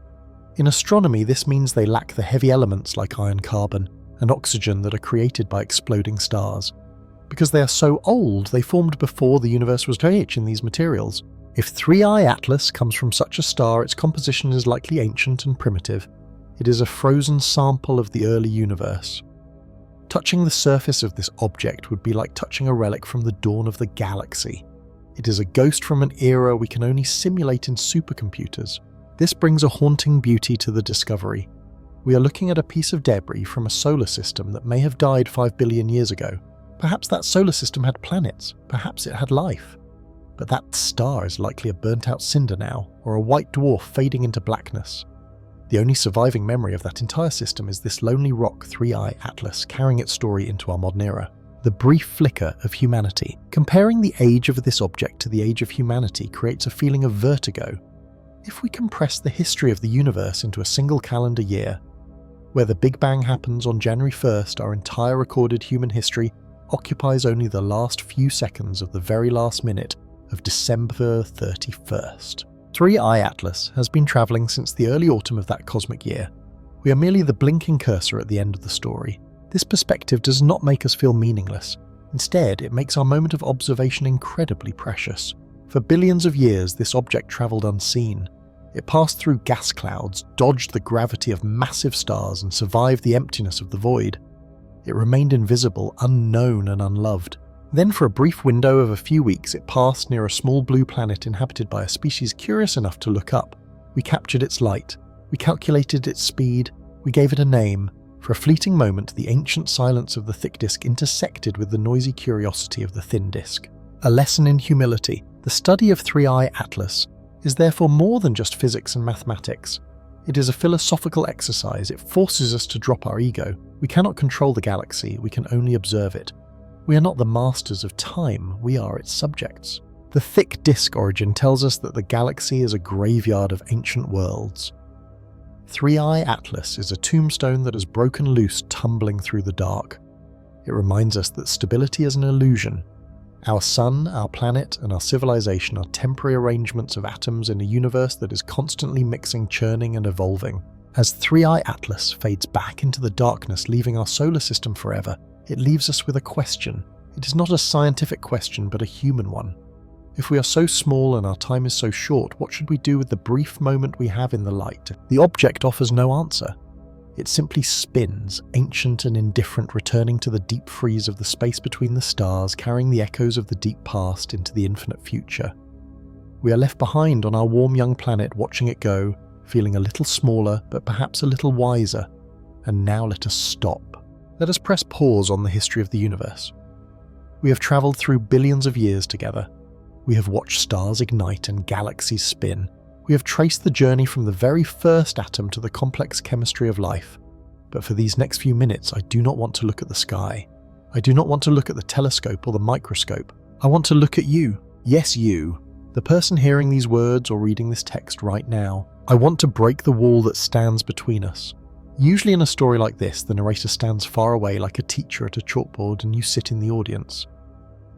In astronomy, this means they lack the heavy elements like iron, carbon, and oxygen that are created by exploding stars. Because they are so old, they formed before the universe was rich in these materials. If 3i Atlas comes from such a star, its composition is likely ancient and primitive. It is a frozen sample of the early universe. Touching the surface of this object would be like touching a relic from the dawn of the galaxy. It is a ghost from an era we can only simulate in supercomputers. This brings a haunting beauty to the discovery. We are looking at a piece of debris from a solar system that may have died 5 billion years ago. Perhaps that solar system had planets, perhaps it had life. But that star is likely a burnt-out cinder now, or a white dwarf fading into blackness. The only surviving memory of that entire system is this lonely rock 3i Atlas carrying its story into our modern era. The brief flicker of humanity. Comparing the age of this object to the age of humanity creates a feeling of vertigo. If we compress the history of the universe into a single calendar year, where the Big Bang happens on January 1st, our entire recorded human history occupies only the last few seconds of the very last minute of December 31st. 3i Atlas has been travelling since the early autumn of that cosmic year. We are merely the blinking cursor at the end of the story. This perspective does not make us feel meaningless. Instead, it makes our moment of observation incredibly precious. For billions of years, this object travelled unseen. It passed through gas clouds, dodged the gravity of massive stars, and survived the emptiness of the void. It remained invisible, unknown, and unloved. Then for a brief window of a few weeks, it passed near a small blue planet inhabited by a species curious enough to look up. We captured its light. We calculated its speed. We gave it a name. For a fleeting moment, the ancient silence of the thick disk intersected with the noisy curiosity of the thin disk. A lesson in humility. The study of 3i Atlas is therefore more than just physics and mathematics. It is a philosophical exercise. It forces us to drop our ego. We cannot control the galaxy, we can only observe it. We are not the masters of time, we are its subjects. The thick disk origin tells us that the galaxy is a graveyard of ancient worlds. 3i Atlas is a tombstone that has broken loose, tumbling through the dark. It reminds us that stability is an illusion. Our sun, our planet, and our civilization are temporary arrangements of atoms in a universe that is constantly mixing, churning, and evolving. As 3i Atlas fades back into the darkness, leaving our solar system forever, it leaves us with a question. It is not a scientific question, but a human one. If we are so small and our time is so short, what should we do with the brief moment we have in the light? The object offers no answer. It simply spins, ancient and indifferent, returning to the deep freeze of the space between the stars, carrying the echoes of the deep past into the infinite future. We are left behind on our warm young planet, watching it go, feeling a little smaller, but perhaps a little wiser. And now let us stop. Let us press pause on the history of the universe. We have travelled through billions of years together. We have watched stars ignite and galaxies spin. We have traced the journey from the very first atom to the complex chemistry of life. But for these next few minutes, I do not want to look at the sky. I do not want to look at the telescope or the microscope. I want to look at you. Yes, you. The person hearing these words or reading this text right now. I want to break the wall that stands between us. Usually in a story like this, the narrator stands far away like a teacher at a chalkboard and you sit in the audience.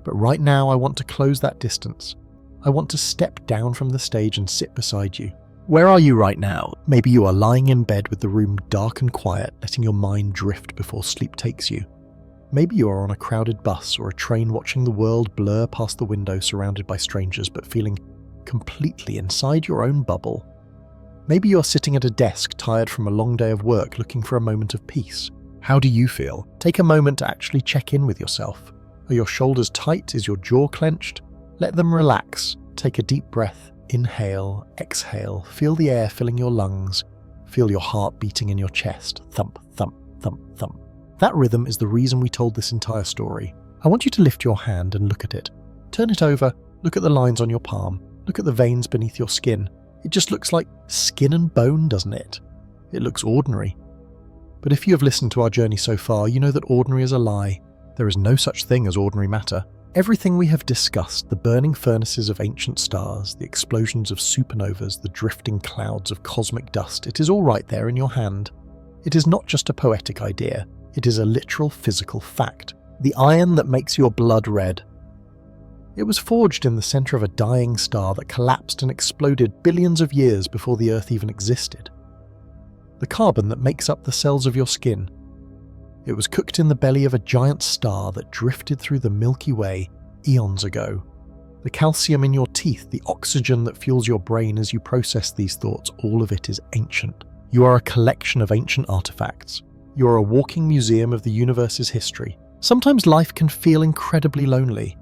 But right now I want to close that distance. I want to step down from the stage and sit beside you. Where are you right now? Maybe you are lying in bed with the room dark and quiet, letting your mind drift before sleep takes you. Maybe you are on a crowded bus or a train watching the world blur past the window surrounded by strangers but feeling completely inside your own bubble. Maybe you are sitting at a desk tired from a long day of work looking for a moment of peace. How do you feel? Take a moment to actually check in with yourself. Are your shoulders tight? Is your jaw clenched? Let them relax. Take a deep breath. Inhale, exhale. Feel the air filling your lungs. Feel your heart beating in your chest. Thump, thump, thump, thump. That rhythm is the reason we told this entire story. I want you to lift your hand and look at it. Turn it over. Look at the lines on your palm. Look at the veins beneath your skin. It just looks like skin and bone, doesn't it? It looks ordinary. But if you have listened to our journey so far, you know that ordinary is a lie. There is no such thing as ordinary matter. Everything we have discussed, the burning furnaces of ancient stars, the explosions of supernovas, the drifting clouds of cosmic dust, it is all right there in your hand. It is not just a poetic idea. It is a literal physical fact. The iron that makes your blood red. It was forged in the center of a dying star that collapsed and exploded billions of years before the Earth even existed. The carbon that makes up the cells of your skin. It was cooked in the belly of a giant star that drifted through the Milky Way eons ago. The calcium in your teeth, the oxygen that fuels your brain as you process these thoughts, all of it is ancient. You are a collection of ancient artifacts. You are a walking museum of the universe's history. Sometimes life can feel incredibly lonely.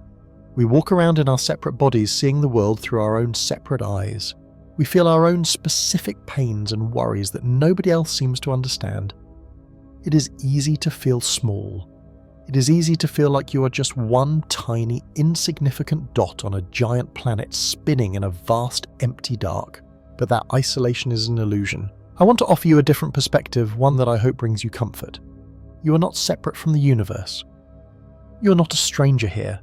We walk around in our separate bodies, seeing the world through our own separate eyes. We feel our own specific pains and worries that nobody else seems to understand. It is easy to feel small. It is easy to feel like you are just one tiny, insignificant dot on a giant planet spinning in a vast, empty dark. But that isolation is an illusion. I want to offer you a different perspective, one that I hope brings you comfort. You are not separate from the universe. You are not a stranger here.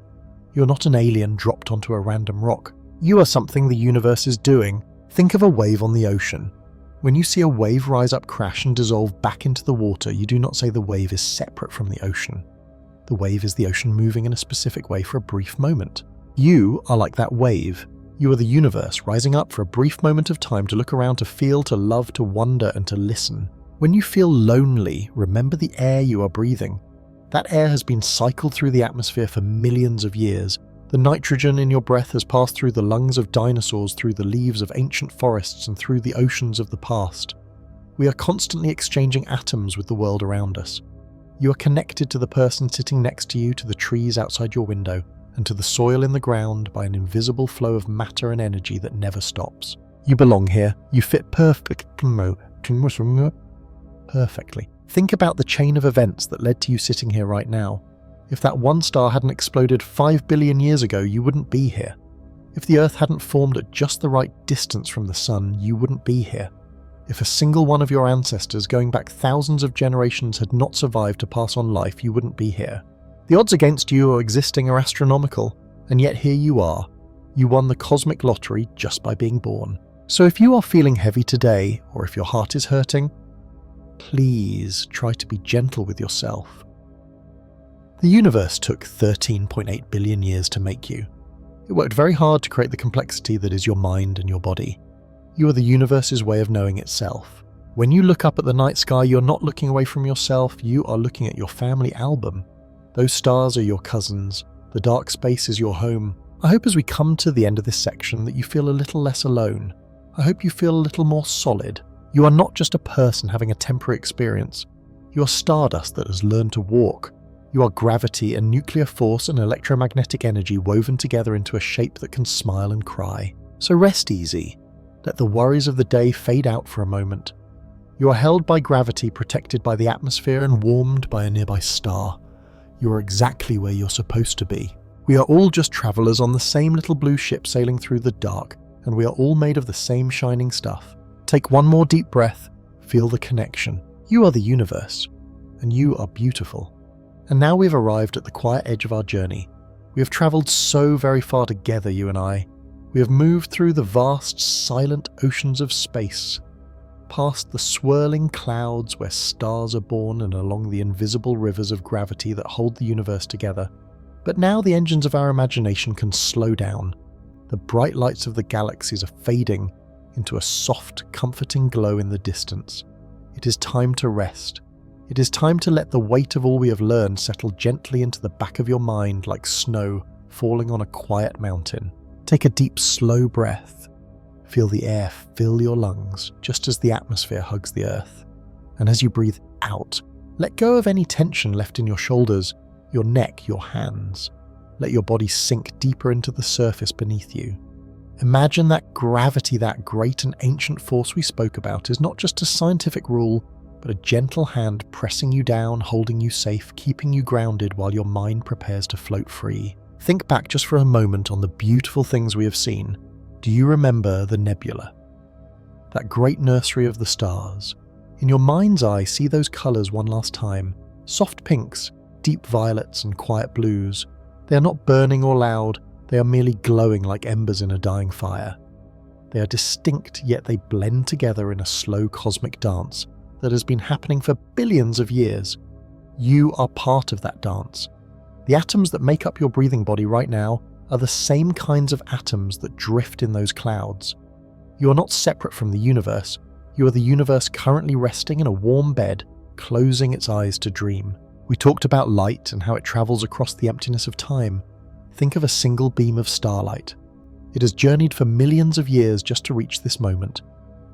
You are not an alien dropped onto a random rock. You are something the universe is doing. Think of a wave on the ocean. When you see a wave rise up, crash and dissolve back into the water, you do not say the wave is separate from the ocean. The wave is the ocean moving in a specific way for a brief moment. You are like that wave. You are the universe rising up for a brief moment of time to look around, to feel, to love, to wonder, and to listen. When you feel lonely, remember the air you are breathing. That air has been cycled through the atmosphere for millions of years. The nitrogen in your breath has passed through the lungs of dinosaurs, through the leaves of ancient forests, and through the oceans of the past. We are constantly exchanging atoms with the world around us. You are connected to the person sitting next to you, to the trees outside your window, and to the soil in the ground by an invisible flow of matter and energy that never stops. You belong here. You fit perfectly. Think about the chain of events that led to you sitting here right now. If that one star hadn't exploded 5 billion years ago, you wouldn't be here. If the Earth hadn't formed at just the right distance from the Sun, you wouldn't be here. If a single one of your ancestors going back thousands of generations had not survived to pass on life, you wouldn't be here. The odds against you existing are astronomical, and yet here you are. You won the cosmic lottery just by being born. So if you are feeling heavy today, or if your heart is hurting, please try to be gentle with yourself. The universe took 13.8 billion years to make you. It worked very hard to create the complexity that is your mind and your body. You are the universe's way of knowing itself. When you look up at the night sky, you're not looking away from yourself, you are looking at your family album. Those stars are your cousins. The dark space is your home. I hope as we come to the end of this section that you feel a little less alone. I hope you feel a little more solid. You are not just a person having a temporary experience. You are stardust that has learned to walk. You are gravity and nuclear force and electromagnetic energy woven together into a shape that can smile and cry. So rest easy. Let the worries of the day fade out for a moment. You are held by gravity, protected by the atmosphere and warmed by a nearby star. You are exactly where you're supposed to be. We are all just travelers on the same little blue ship sailing through the dark, and we are all made of the same shining stuff. Take one more deep breath, feel the connection. You are the universe, and you are beautiful. And now we've arrived at the quiet edge of our journey. We have travelled so very far together, you and I. We have moved through the vast, silent oceans of space, past the swirling clouds where stars are born and along the invisible rivers of gravity that hold the universe together, But now the engines of our imagination can slow down. The bright lights of the galaxies are fading into a soft, comforting glow in the distance. It is time to rest. It is time to let the weight of all we have learned settle gently into the back of your mind like snow falling on a quiet mountain. Take a deep, slow breath. Feel the air fill your lungs just as the atmosphere hugs the earth. And as you breathe out, let go of any tension left in your shoulders, your neck, your hands. Let your body sink deeper into the surface beneath you. Imagine that gravity, that great and ancient force we spoke about, is not just a scientific rule, but a gentle hand pressing you down, holding you safe, keeping you grounded while your mind prepares to float free. Think back just for a moment on the beautiful things we have seen. Do you remember the nebula? That great nursery of the stars. In your mind's eye, see those colours one last time. Soft pinks, deep violets and quiet blues. They are not burning or loud, they are merely glowing like embers in a dying fire. They are distinct, yet they blend together in a slow cosmic dance that has been happening for billions of years. You are part of that dance. The atoms that make up your breathing body right now are the same kinds of atoms that drift in those clouds. You are not separate from the universe. You are the universe currently resting in a warm bed, closing its eyes to dream. We talked about light and how it travels across the emptiness of time. Think of a single beam of starlight. It has journeyed for millions of years just to reach this moment.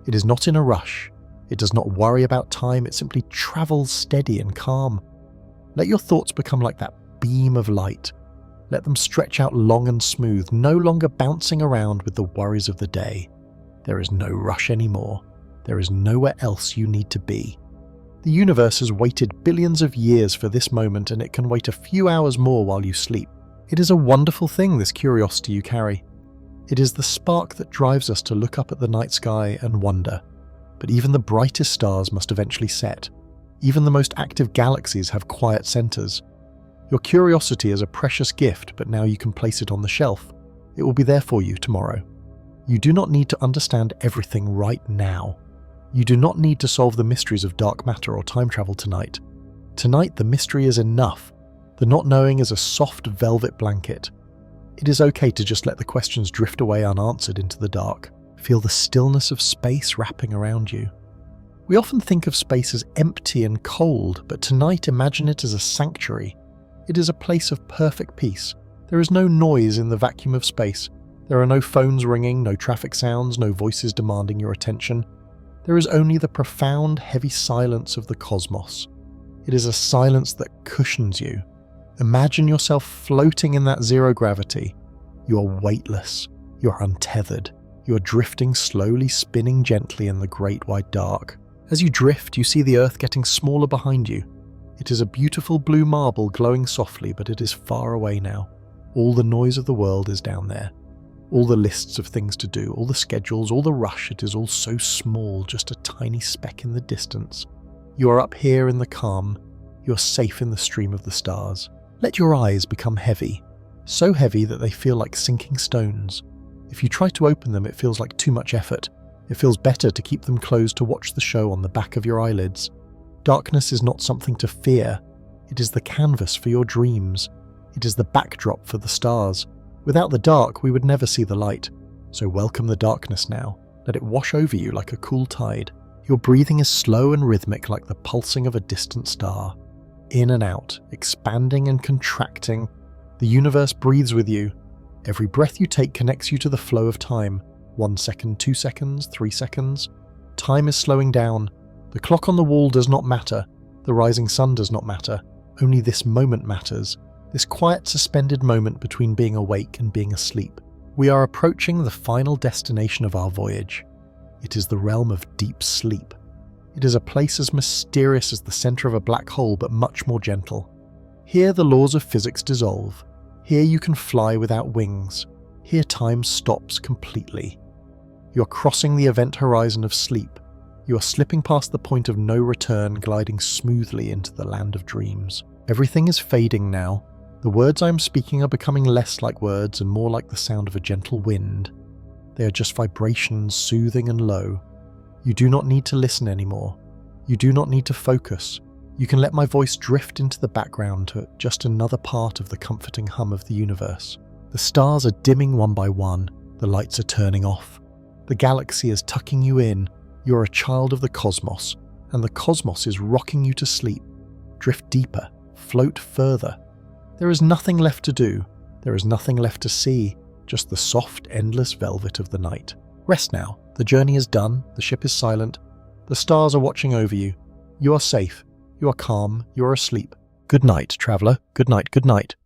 It is not in a rush. It does not worry about time. It simply travels steady and calm. Let your thoughts become like that beam of light. Let them stretch out long and smooth, no longer bouncing around with the worries of the day. There is no rush anymore. There is nowhere else you need to be. The universe has waited billions of years for this moment, and it can wait a few hours more while you sleep. It is a wonderful thing, this curiosity you carry. It is the spark that drives us to look up at the night sky and wonder. But even the brightest stars must eventually set. Even the most active galaxies have quiet centers. Your curiosity is a precious gift, but now you can place it on the shelf. It will be there for you tomorrow. You do not need to understand everything right now. You do not need to solve the mysteries of dark matter or time travel tonight. Tonight, the mystery is enough. The not knowing is a soft velvet blanket. It is okay to just let the questions drift away unanswered into the dark. Feel the stillness of space wrapping around you. We often think of space as empty and cold, but tonight imagine it as a sanctuary. It is a place of perfect peace. There is no noise in the vacuum of space. There are no phones ringing, no traffic sounds, no voices demanding your attention. There is only the profound, heavy silence of the cosmos. It is a silence that cushions you. Imagine yourself floating in that zero gravity. You are weightless. You are untethered. You are drifting slowly, spinning gently in the great wide dark. As you drift, you see the earth getting smaller behind you. It is a beautiful blue marble glowing softly, but it is far away now. All the noise of the world is down there. All the lists of things to do, all the schedules, all the rush, it is all so small, just a tiny speck in the distance. You are up here in the calm. You are safe in the stream of the stars. Let your eyes become heavy, so heavy that they feel like sinking stones. If you try to open them, it feels like too much effort. It feels better to keep them closed to watch the show on the back of your eyelids. Darkness is not something to fear. It is the canvas for your dreams. It is the backdrop for the stars. Without the dark, we would never see the light. So welcome the darkness now. Let it wash over you like a cool tide. Your breathing is slow and rhythmic like the pulsing of a distant star. In and out, expanding and contracting. The universe breathes with you. Every breath you take connects you to the flow of time. 1 second, 2 seconds, 3 seconds. Time is slowing down. The clock on the wall does not matter. The rising sun does not matter. Only this moment matters. This quiet, suspended moment between being awake and being asleep. We are approaching the final destination of our voyage. It is the realm of deep sleep. It is a place as mysterious as the center of a black hole, but much more gentle. Here the laws of physics dissolve. Here you can fly without wings. Here time stops completely. You are crossing the event horizon of sleep. You are slipping past the point of no return, gliding smoothly into the land of dreams. Everything is fading now. The words I am speaking are becoming less like words and more like the sound of a gentle wind. They are just vibrations, soothing and low. You do not need to listen anymore. You do not need to focus. You can let my voice drift into the background to just another part of the comforting hum of the universe. The stars are dimming one by one, the lights are turning off. The galaxy is tucking you in, you're a child of the cosmos, and the cosmos is rocking you to sleep. Drift deeper, float further. There is nothing left to do, there is nothing left to see, just the soft, endless velvet of the night. Rest now, the journey is done, the ship is silent, the stars are watching over you. You are safe, you are calm, you are asleep. Good night, traveller, good night, good night.